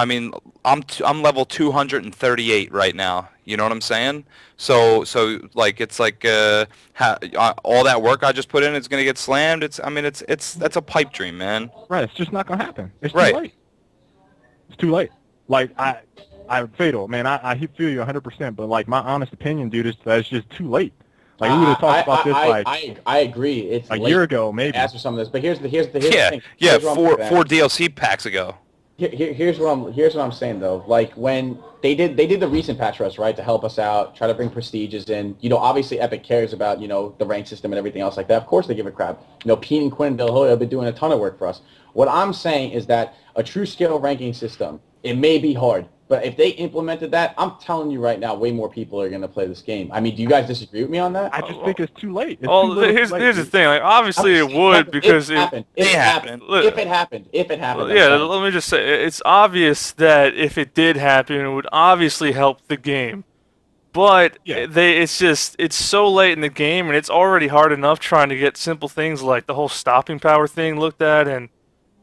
mean, I'm level 238 right now. You know what I'm saying? So like it's like all that work I just put in is gonna get slammed. That's a pipe dream, man. Right. It's just not gonna happen. It's right. too late. It's too late. Like Fatal, man, I feel you 100%, but like my honest opinion, dude, is that it's just too late. Like we would have talked about this I agree. It's a late year ago, maybe. to ask for some of this, but here's the Yeah, thing. yeah, Here's what I'm four saying. DLC packs ago. Here's what I'm saying though. Like when they did the recent patch for us, right, to help us out, try to bring prestiges in. You know, obviously Epic cares about, you know, the rank system and everything else like that. Of course they give a crap. You know, Pete and Quinn Del Hoyo have been doing a ton of work for us. What I'm saying is that a true scale ranking system, it may be hard, but if they implemented that, I'm telling you right now, way more people are going to play this game. I mean, do you guys disagree with me on that? I just think it's too late. It's Well, too little, here's too late, here's the dude. thing. Like, obviously it would because If it happened. yeah, let me just say, it's obvious that if it did happen, it would obviously help the game. But Yeah. it's so late in the game, and it's already hard enough trying to get simple things like the whole stopping power thing looked at, and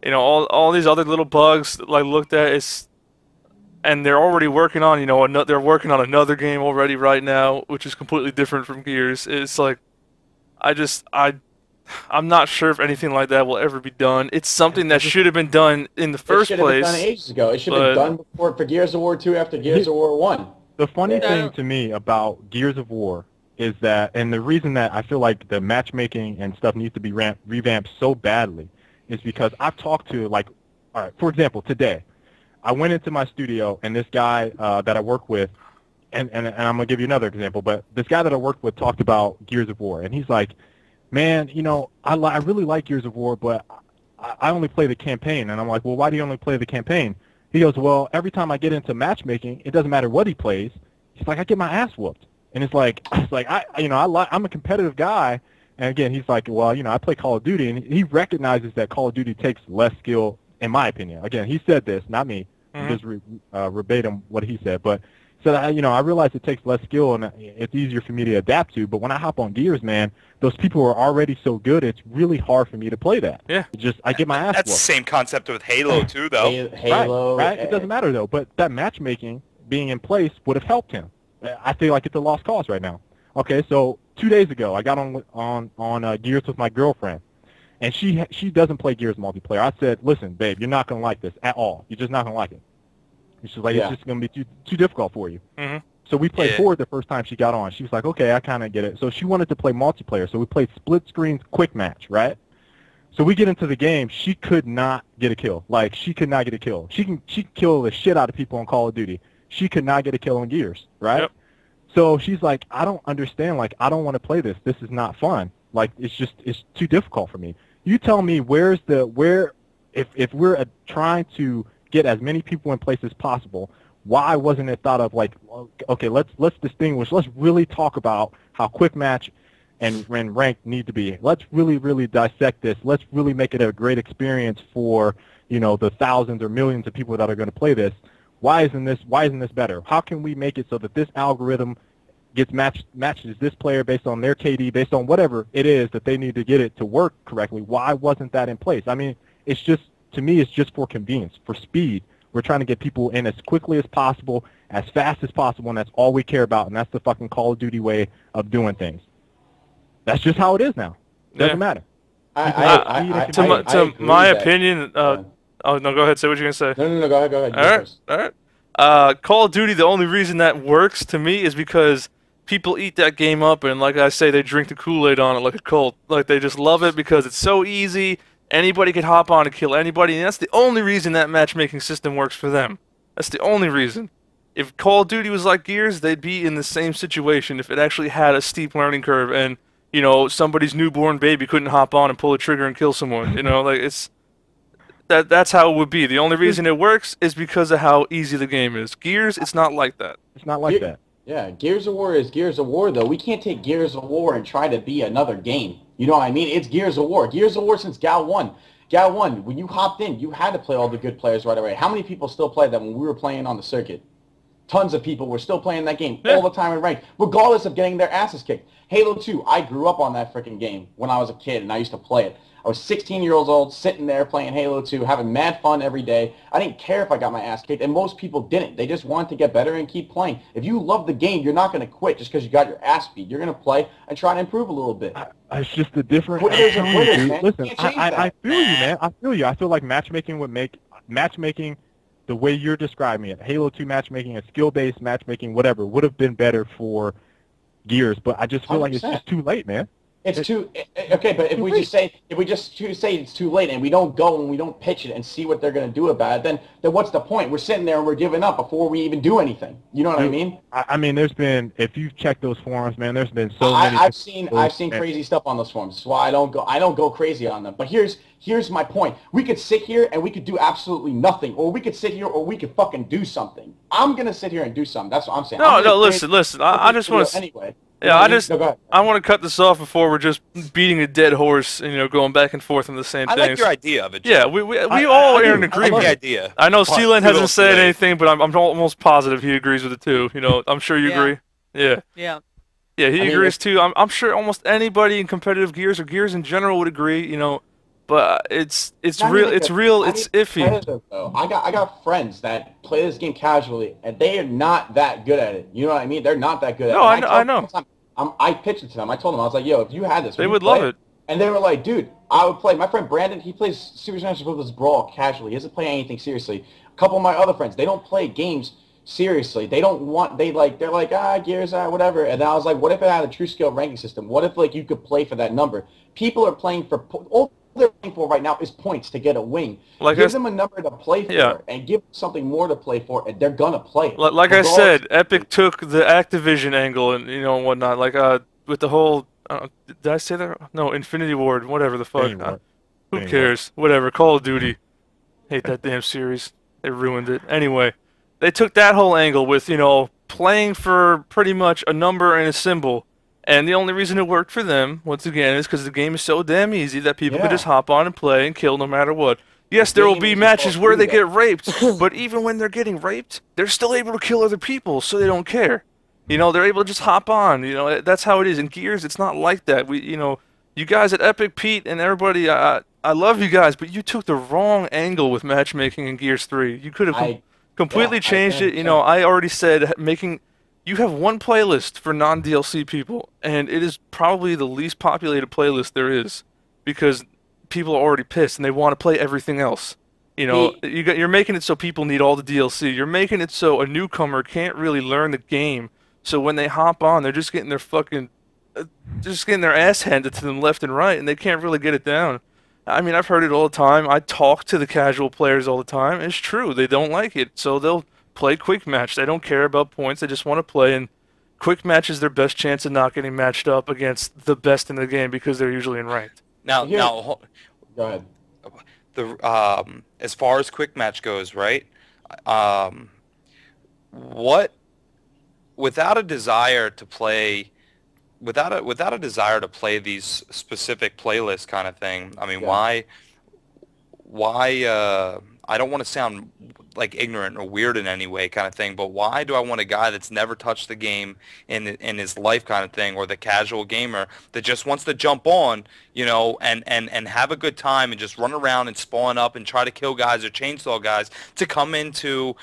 you know all these other little bugs like looked at. And they're already working on, you know, they're working on another game already right now, which is completely different from Gears. It's like, I'm not sure if anything like that will ever be done. It's something that should have been done in the first It should have been place. done ages ago. It should have been done before for Gears of War 2 after Gears of War 1. The funny Yeah. thing to me about Gears of War is that, and the reason that I feel like the matchmaking and stuff needs to be revamped so badly is because I've talked to, like, all right, for example, today, I went into my studio and this guy that I work with, and I'm going to give you another example, but this guy that I worked with talked about Gears of War, and he's like, man, you know, I really like Gears of War, but I only play the campaign. And I'm like, well, why do you only play the campaign? He goes, well, every time I get into matchmaking, it doesn't matter what he plays. He's like, I get my ass whooped. And it's like I'm a competitive guy. And again, he's like, well, you know, I play Call of Duty, and he recognizes that Call of Duty takes less skill, in my opinion. Again, he said this, not me. Just verbatim what he said, but said, I realize it takes less skill and it's easier for me to adapt to. But when I hop on Gears, man, those people are already so good. It's really hard for me to play that. Yeah. I get my ass That's the whooped. same concept with Halo too, though. Halo. Right. It doesn't matter though. But that matchmaking being in place would have helped him. I feel like it's a lost cause right now. Okay, so 2 days ago, I got on Gears with my girlfriend, and she doesn't play Gears multiplayer. I said, listen, babe, you're not gonna like this at all. You're just not gonna like it. And she's like, it's just going to be too difficult for you. So we played Horde the first time she got on. She was like, okay, I kind of get it. So she wanted to play multiplayer. So we played split screen quick match, right? So we get into the game. She could not get a kill. Like, she could not get a kill. She can kill the shit out of people on Call of Duty. She could not get a kill on Gears, right? Yep. So she's like, I don't understand. Like, I don't want to play this. This is not fun. Like, it's too difficult for me. You tell me if we're trying to get as many people in place as possible, why wasn't it thought of like, okay, let's distinguish, let's really talk about how quick match and rank need to be. Let's really dissect this. Let's really make it a great experience for, you know, the thousands or millions of people that are going to play this. Why isn't this better? How can we make it so that this algorithm gets matches this player based on their KD, based on whatever it is that they need to get it to work correctly? Why wasn't that in place? I mean, to me, it's just for convenience, for speed. We're trying to get people in as quickly as possible, as fast as possible, and that's all we care about, and that's the fucking Call of Duty way of doing things. That's just how it is now. Doesn't matter. To my opinion, oh, no, go ahead, say what you're going to say. No, go ahead. All right. Call of Duty, the only reason that works to me is because people eat that game up, and like I say, they drink the Kool-Aid on it like a cult. Like, they just love it because it's so easy. Anybody could hop on and kill anybody, and that's the only reason that matchmaking system works for them. That's the only reason. If Call of Duty was like Gears, they'd be in the same situation if it actually had a steep learning curve and, you know, somebody's newborn baby couldn't hop on and pull a trigger and kill someone. You know, like, that's how it would be. The only reason it works is because of how easy the game is. Gears, it's not like that. It's not like that. Yeah, Gears of War is Gears of War, though. We can't take Gears of War and try to be another game. You know what I mean? It's Gears of War. Gears of War since Gal 1. Gal 1, when you hopped in, you had to play all the good players right away. How many people still play that when we were playing on the circuit? Tons of people were still playing that game all the time in ranked, regardless of getting their asses kicked. Halo 2, I grew up on that freaking game when I was a kid, and I used to play it. I was 16 years old, sitting there playing Halo 2, having mad fun every day. I didn't care if I got my ass kicked, and most people didn't. They just wanted to get better and keep playing. If you love the game, you're not going to quit just because you got your ass beat. You're going to play and try to improve a little bit. It's just a different... Quitters are quitters, man. Listen, I feel you, man. I feel you. I feel like matchmaking would make... Matchmaking the way you're describing it, Halo 2 matchmaking, a skill-based matchmaking, whatever, would have been better for Gears. But I just feel like it's 100%. just too late, man. It's too okay, but if we just say it's too late and we don't go and we don't pitch it and see what they're going to do about it, then what's the point? We're sitting there and we're giving up before we even do anything. You know what I mean? I mean, there's been, if you've checked those forums, man, there's been so many. I've seen crazy stuff on those forums. That's why I don't go crazy on them. But here's my point. We could sit here and we could do absolutely nothing, or we could sit here or we could fucking do something. I'm gonna sit here and do something. That's what I'm saying. No, listen. I just want to. Anyway. Yeah, I want to cut this off before we're just beating a dead horse and, you know, going back and forth on the same things. I like your idea of it. Jim. Yeah, we all are in agreement. I love the idea. I know Sealand hasn't said anything, but I'm almost positive he agrees with it too. You know, I'm sure you agree. Yeah. Yeah. Yeah, he agrees too. I'm sure almost anybody in competitive Gears or Gears in general would agree. You know, but it's real. It's iffy. Though. I got friends that play this game casually, and they are not that good at it. You know what I mean? They're not that good at it. No, I know. I pitched it to them. I told them, I was like, yo, if you had this, they would love it. And they were like, dude, I would play. My friend Brandon, he plays Super Smash Bros. Brawl casually. He doesn't play anything seriously. A couple of my other friends, they don't play games seriously. They're like, Gears, whatever. And I was like, what if it had a true skill ranking system? What if, like, you could play for that number? People are playing for all they're playing for right now is points to get a wing. Give them a number to play for and give them something more to play for, and they're gonna play it. Like I said, Epic took the Activision angle and, you know, and whatnot. Like with the whole, did I say that? No, Infinity Ward, whatever the fuck. Who cares? Whatever. Call of Duty. Hate that damn series. They ruined it. Anyway, they took that whole angle with, you know, playing for pretty much a number and a symbol. And the only reason it worked for them, once again, is because the game is so damn easy that people could just hop on and play and kill no matter what. Yes, there will be matches where they get raped, but even when they're getting raped, they're still able to kill other people, so they don't care. You know, they're able to just hop on. You know, that's how it is. In Gears, it's not like that. You know, you guys at Epic, Pete, and everybody, I love you guys, but you took the wrong angle with matchmaking in Gears 3. You could have completely changed it. You know, I already said you have one playlist for non-DLC people, and it is probably the least populated playlist there is, because people are already pissed and they want to play everything else. You know, you're making it so people need all the DLC. You're making it so a newcomer can't really learn the game. So when they hop on, they're just getting their ass handed to them left and right, and they can't really get it down. I mean, I've heard it all the time. I talk to the casual players all the time. It's true. They don't like it, so they'll play quick match. They don't care about points. They just want to play, and quick match is their best chance of not getting matched up against the best in the game because they're usually in ranked. Now, go ahead. As far as quick match goes, right? Without a desire to play these specific playlists kind of thing. I mean, why? I don't want to sound like ignorant or weird in any way kind of thing, but why do I want a guy that's never touched the game in his life kind of thing, or the casual gamer that just wants to jump on, you know, and have a good time and just run around and spawn up and try to kill guys or chainsaw guys, to come into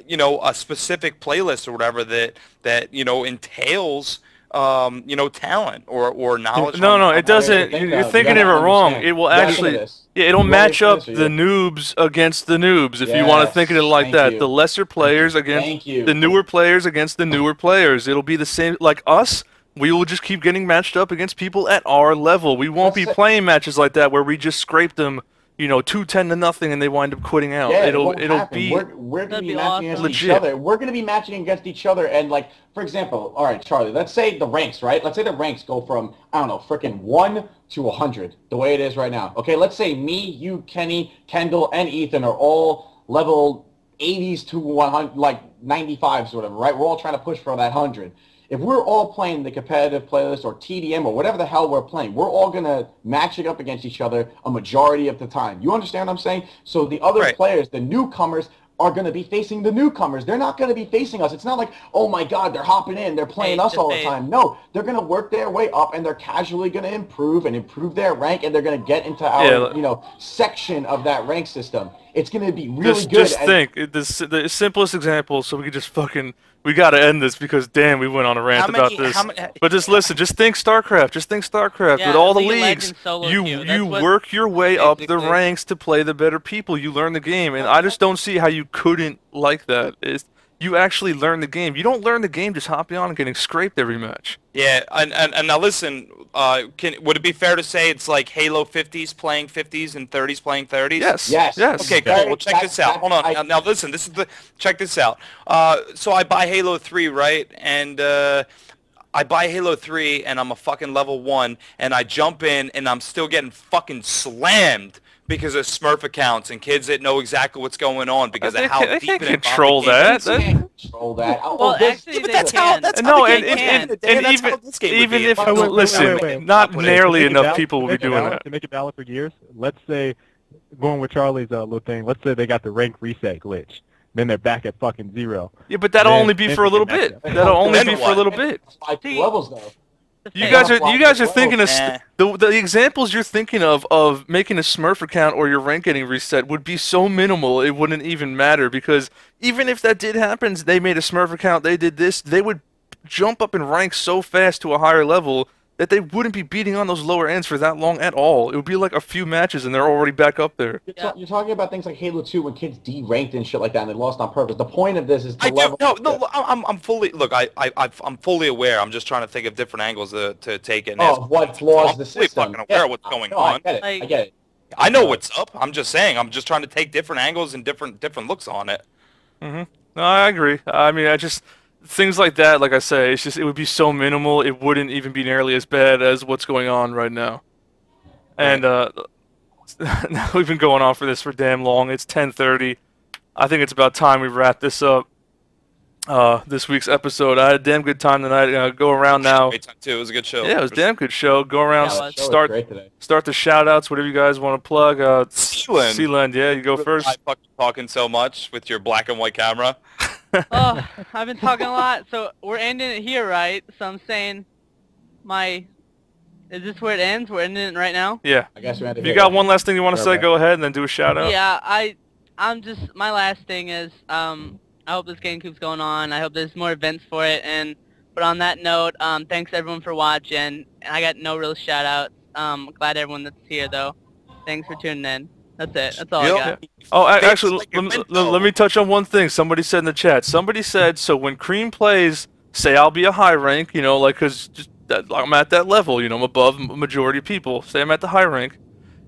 you know, a specific playlist or whatever that you know, entails you know, talent or knowledge. No, it doesn't. You're thinking of it wrong. It will actually, it'll match up the noobs against the noobs, if you want to think of it like that. The lesser players against the newer players against the newer players. It'll be the same, like us. We will just keep getting matched up against people at our level. We won't be playing matches like that where we just scrape them, you know, 2-10 to nothing, and they wind up quitting out. Yeah, it'll be we're gonna be matching against each other. We're gonna be matching against each other, and like, for example, all right, Charlie, let's say the ranks, right? Let's say the ranks go from, I don't know, freaking 1 to 100, the way it is right now. Okay, let's say me, you, Kenny, Kendall, and Ethan are all level 80s to 100, like 95s or whatever, right? We're all trying to push for that 100. If we're all playing the competitive playlist or TDM or whatever the hell we're playing, we're all going to match it up against each other a majority of the time. You understand what I'm saying? So the other players, the newcomers, are going to be facing the newcomers. They're not going to be facing us. It's not like, oh my God, they're hopping in, they're playing us all the time. No, they're going to work their way up, and they're casually going to improve their rank, and they're going to get into our, you know, section of that rank system. It's going to be really good. Just think, the simplest example, so we could just fucking, we got to end this because, damn, we went on a rant about this. But just listen, just think StarCraft. Just think StarCraft. With all the leagues, you work your way up the ranks to play the better people. You learn the game. And I just don't see how you couldn't like that. You actually learn the game. You don't learn the game just hopping on and getting scraped every match. Yeah, and now listen, would it be fair to say it's like Halo 50s playing 50s and 30s playing 30s? Yes. Yes. Yes. Okay, cool. Well, check this out. Hold on. Now listen, check this out. So I buy Halo 3, right? And I buy Halo 3 and I'm a fucking level 1 and I jump in and I'm still getting fucking slammed because of Smurf accounts and kids that know exactly what's going on because of how They deep can't and involved control the game that. is. You can't control that. Well, actually, But they that's can. No, how the and game can. is. and That's how this game would even be. if listen, not nearly enough people will be doing that. To make it valid for years, let's say, going with Charlie's little thing, let's say they got the rank reset glitch. Then they're back at fucking 0. Yeah, but that'll Then- only be then for a they little can match bit. up. That'll only Then be for a what? little bit. Five See- levels though. You guys are thinking of Eh. the examples you're thinking of making a Smurf account or your rank getting reset would be so minimal it wouldn't even matter, because even if that did happen, they made a Smurf account, they did this, they would jump up in rank so fast to a higher level that they wouldn't be beating on those lower ends for that long at all. It would be like a few matches and they're already back up there. You're talking about things like Halo 2 when kids deranked and shit like that and they lost on purpose. The point of this is to I do. level. No. I'm fully. Look, I'm fully aware. I'm just trying to think of different angles to take it. And Oh, what flaws the I'm fully system? fucking aware of what's going No, I on. get it. I get it. I know what's up. I'm just saying. I'm just trying to take different angles and different looks on it. No, I agree. I mean, things like that, like I say, it would be so minimal, it wouldn't even be nearly as bad as what's going on right now. And now we've been going on for this for damn long. It's 10:30. I think it's about time we wrap this up. This week's episode. I had a damn good time tonight. Go around now. Great time too. It was a good show. Yeah, it was a damn good show. Go around, Yeah, it was. Show was start great today. the shout outs, whatever you guys want to plug. Sealand. Sealand, yeah, you go first. I fucking talking so much with your black and white camera. Oh, I've been talking a lot, so we're ending it here, right? So I'm saying, is this where it ends? We're ending it right now? Yeah. I guess we had to If you hit got it. one last thing you want to say, Okay. go ahead and then do a shout out. Yeah, I'm just, my last thing is, I hope this game keeps going on. I hope there's more events for it. But on that note, thanks everyone for watching. And I got no real shout outs. Glad everyone that's here though. Thanks for tuning in. That's it. That's all I got. Oh, Thanks, actually, like your let me touch on one thing. Somebody said in the chat. Somebody said, so when CrReam plays, say I'll be a high rank, you know, like, because I'm at that level, you know, I'm above a majority of people. Say I'm at the high rank,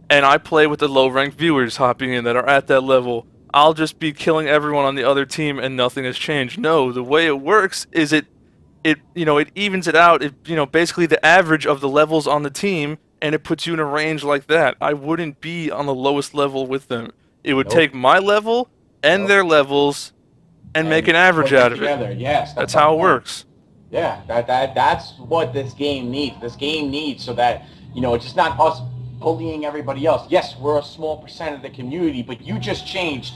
and I play with the low rank viewers hopping in that are at that level. I'll just be killing everyone on the other team, and nothing has changed. No, the way it works is it evens it out. Basically the average of the levels on the team, and it puts you in a range like that. I wouldn't be on the lowest level with them. It would take my level and their levels and make an average put out of together. it. Yes, That's the how it point. works. Yeah, that's what this game needs. This game needs so that, it's just not us bullying everybody else. Yes, we're a small percent of the community, but you just changed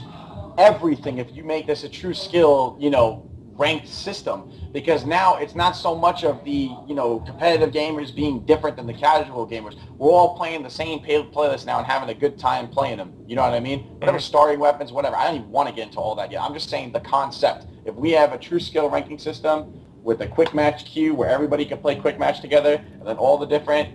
everything if you make this a true skill, ranked system. Because now it's not so much of the, competitive gamers being different than the casual gamers. We're all playing the same playlist now and having a good time playing them. You know what I mean? Whatever starting weapons, whatever. I don't even want to get into all that yet. I'm just saying the concept. If we have a true skill ranking system with a quick match queue where everybody can play quick match together, and then all the different,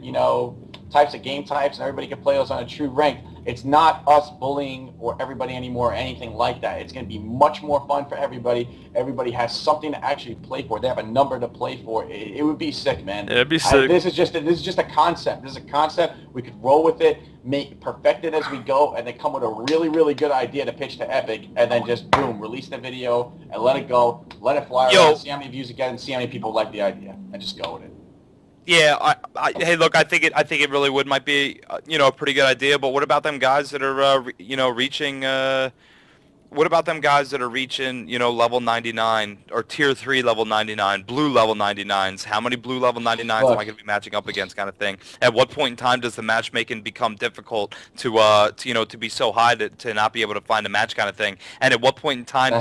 types of game types, and everybody can play those on a true rank, it's not us bullying or everybody anymore or anything like that. It's going to be much more fun for everybody. Everybody has something to actually play for. They have a number to play for. It would be sick, man. Yeah, it'd be sick. This is just a concept. This is a concept. We could roll with it, perfect it as we go, and then come with a really, really good idea to pitch to Epic, and then just boom, release the video and let it go, let it fly around, see how many views it gets, and see how many people like the idea, and just go with it. Yeah, hey, look, I think it really might be, a pretty good idea. But what about them guys that are, reaching? What about them guys that are reaching, level 99 or tier 3 level 99, blue level 99s? How many blue level 99s am I going to be matching up against, kind of thing? At what point in time does the matchmaking become difficult to be so high to not be able to find a match, kind of thing? And at what point in time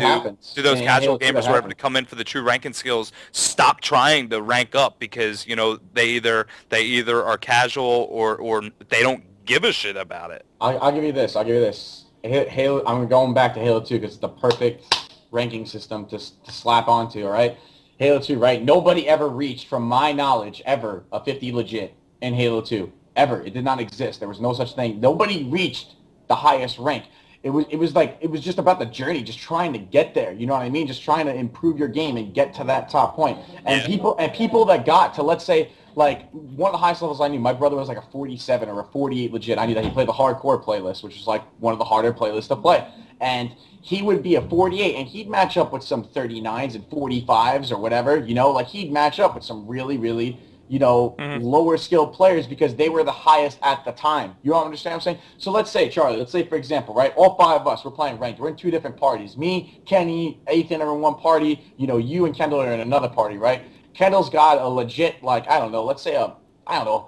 do those casual gamers who are able to come in for the true ranking skills stop trying to rank up because they either are casual or they don't give a shit about it? I'll give you this. Halo. I'm going back to Halo 2 because it's the perfect ranking system to slap onto. All right, Halo 2. Right? Nobody ever reached, from my knowledge, ever a 50 legit in Halo 2. Ever. It did not exist. There was no such thing. Nobody reached the highest rank. it was just about the journey, just trying to get there. You know what I mean? Just trying to improve your game and get to that top point. And people that got to, let's say, like one of the highest levels I knew, my brother was like a 47 or a 48 legit. I knew that he played the hardcore playlist, which is like one of the harder playlists to play. And he would be a 48, and he'd match up with some 39s and 45s or whatever, you know, like he'd match up with some really, really, you know, lower skilled players because they were the highest at the time. You don't understand what I'm saying? So let's say, Charlie, let's say, for example, right, all 5 of us, we're playing ranked. We're in 2 different parties. Me, Kenny, Ethan are in one party. You know, you and Kendall are in another party, right? Kendall's got a legit, like, I don't know, let's say a,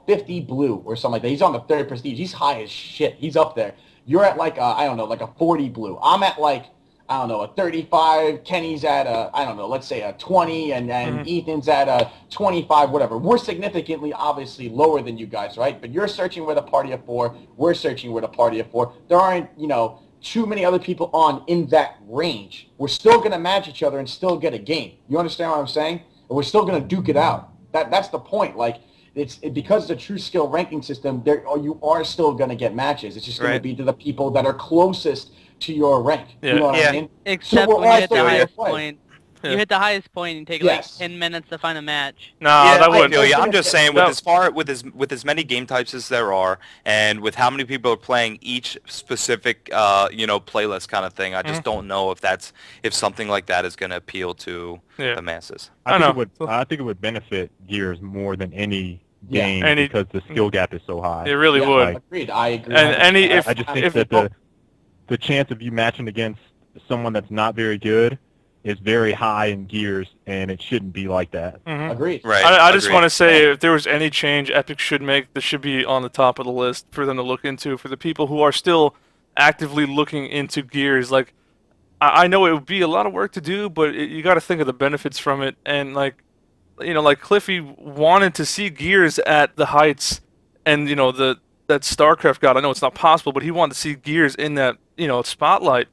50 blue or something like that. He's on the 3rd prestige. He's high as shit. He's up there. You're at like a, like a 40 blue. I'm at like, a 35. Kenny's at a, let's say a 20, and Ethan's at a 25, whatever. We're significantly, obviously, lower than you guys, right? But you're searching with a party of 4. We're searching with a party of 4. There aren't, too many other people on in that range. We're still going to match each other and still get a game. You understand what I'm saying? And we're still going to duke it out. That's the point. Like, because it's a true skill ranking system, you are still going to get matches. It's just going to be to the people that are closest to your rank. Yeah. You know what I mean? Except So when you hit the highest play. point. You hit the highest point and take like 10 minutes to find a match. No, Yeah, that I wouldn't. feel you. I'm just saying, No. with as many game types as there are, and with how many people are playing each specific, playlist kind of thing, I just don't know if something like that is going to appeal to the masses. I think it would benefit Gears more than any game because the skill gap is so high. It really would. Like, Agreed. I agree. And I just think that the chance of you matching against someone that's not very good is very high in Gears, and it shouldn't be like that. Agreed. Right. I just want to say, if there was any change Epic should make, this should be on the top of the list for them to look into. For the people who are still actively looking into Gears, like, I know it would be a lot of work to do, but you got to think of the benefits from it. And like Cliffy wanted to see Gears at the heights, and that StarCraft got. I know it's not possible, but he wanted to see Gears in that spotlight.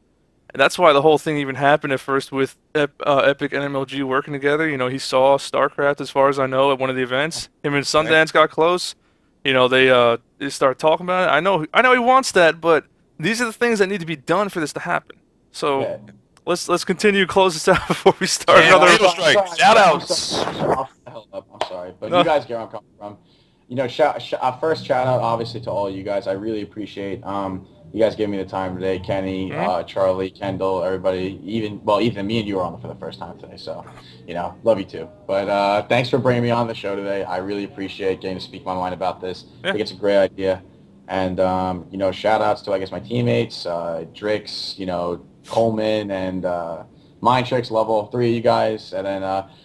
And that's why the whole thing even happened at first with Epic and MLG working together. He saw StarCraft, as far as I know, at one of the events. Him and Sundance got close. They started talking about it. I know he wants that, but these are the things that need to be done for this to happen. So let's continue, close this out before we start another. Fatalstryke, shout-outs. I'm sorry, but you guys get where I'm coming from. First shout out, obviously, to all you guys. I really appreciate you guys giving me the time today. Kenny, Charlie, Kendall, everybody, even me and you were on for the first time today, so, love you too. But thanks for bringing me on the show today. I really appreciate getting to speak my mind about this. I think it's a great idea. And, shout outs to, I guess, my teammates, Drix, Coleman, and Mindtricks, level 3 of you guys. And then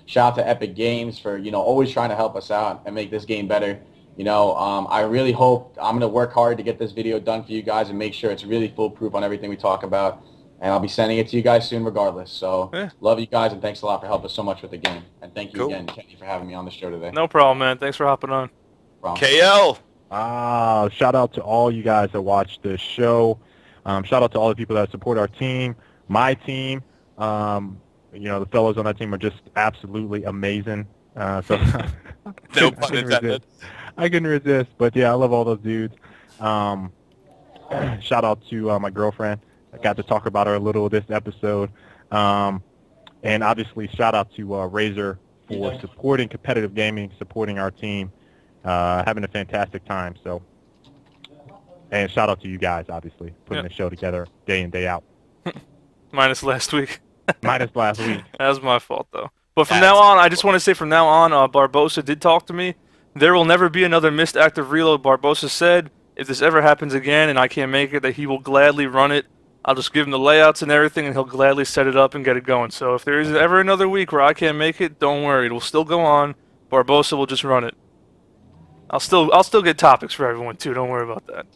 shout out to Epic Games for, always trying to help us out and make this game better. I really hope I'm going to work hard to get this video done for you guys and make sure it's really foolproof on everything we talk about. And I'll be sending it to you guys soon regardless. So love you guys, and thanks a lot for helping us so much with the game. And thank you again, Kenny, for having me on the show today. No problem, man. Thanks for hopping on. KL. Shout out to all you guys that watch the show. Shout out to all the people that support our team, my team. The fellows on that team are just absolutely amazing. So No pun intended. I couldn't resist, but yeah, I love all those dudes. Shout out to my girlfriend. I got to talk about her a little this episode. And obviously, shout out to Razor for supporting competitive gaming, supporting our team, having a fantastic time. So, and shout out to you guys, obviously, putting the show together day in, day out. Minus last week. Minus last week. That was my fault, though. But from now on, I just want to say from now on, Barbosa did talk to me. There will never be another missed active reload. Barbosa said if this ever happens again and I can't make it, that he will gladly run it. I'll just give him the layouts and everything, and he'll gladly set it up and get it going. So if there is ever another week where I can't make it, don't worry. It will still go on. Barbosa will just run it. I'll still get topics for everyone, too. Don't worry about that.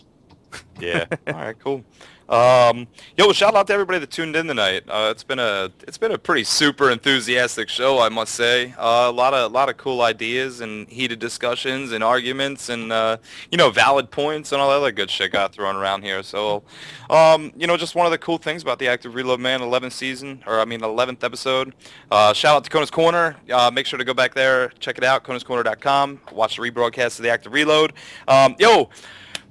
Yeah. All right, cool. Shout out to everybody that tuned in tonight. It's been a pretty super enthusiastic show, I must say. A lot of cool ideas and heated discussions and arguments and valid points and all that other good shit got thrown around here. So, just one of the cool things about the Active Reload Man 11th episode. Shout out to Kona's Corner. Make sure to go back there, check it out, konascorner.com. Watch the rebroadcast of the Active Reload.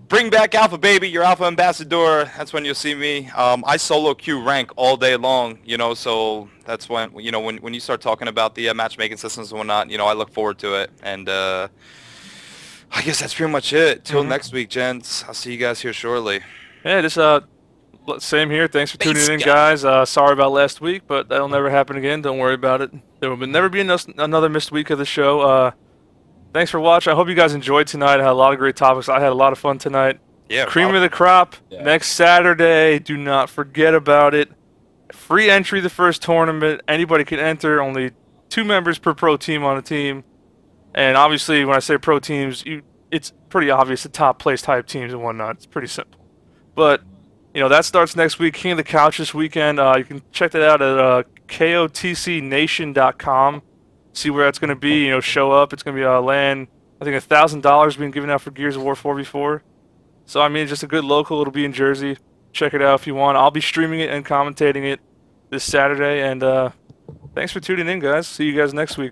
Bring back Alpha, baby. Your Alpha ambassador. That's when you'll see me. I solo queue rank all day long, you know, so that's when, you know, when you start talking about the matchmaking systems and whatnot, you know, I look forward to it. And I guess that's pretty much it. Till next week, gents. I'll see you guys here shortly. Yeah, just same here. Thanks for tuning in, guys. Sorry about last week, but that'll never happen again. Don't worry about it. There will never be another missed week of the show. Thanks for watching. I hope you guys enjoyed tonight. I had a lot of great topics. I had a lot of fun tonight. Yeah. Cream of the crop next Saturday. Do not forget about it. Free entry the first tournament. Anybody can enter. Only 2 members per pro team on a team. And obviously, when I say pro teams, it's pretty obvious the top place type teams and whatnot. It's pretty simple. But you know, that starts next week. King of the Couch this weekend. You can check that out at kotcnation.com. See where that's going to be. You know, show up. It's going to be land. I think $1,000 being given out for Gears of War 4v4. So I mean, it's just a good local. It'll be in Jersey. Check it out if you want. I'll be streaming it and commentating it this Saturday. And thanks for tuning in, guys. See you guys next week.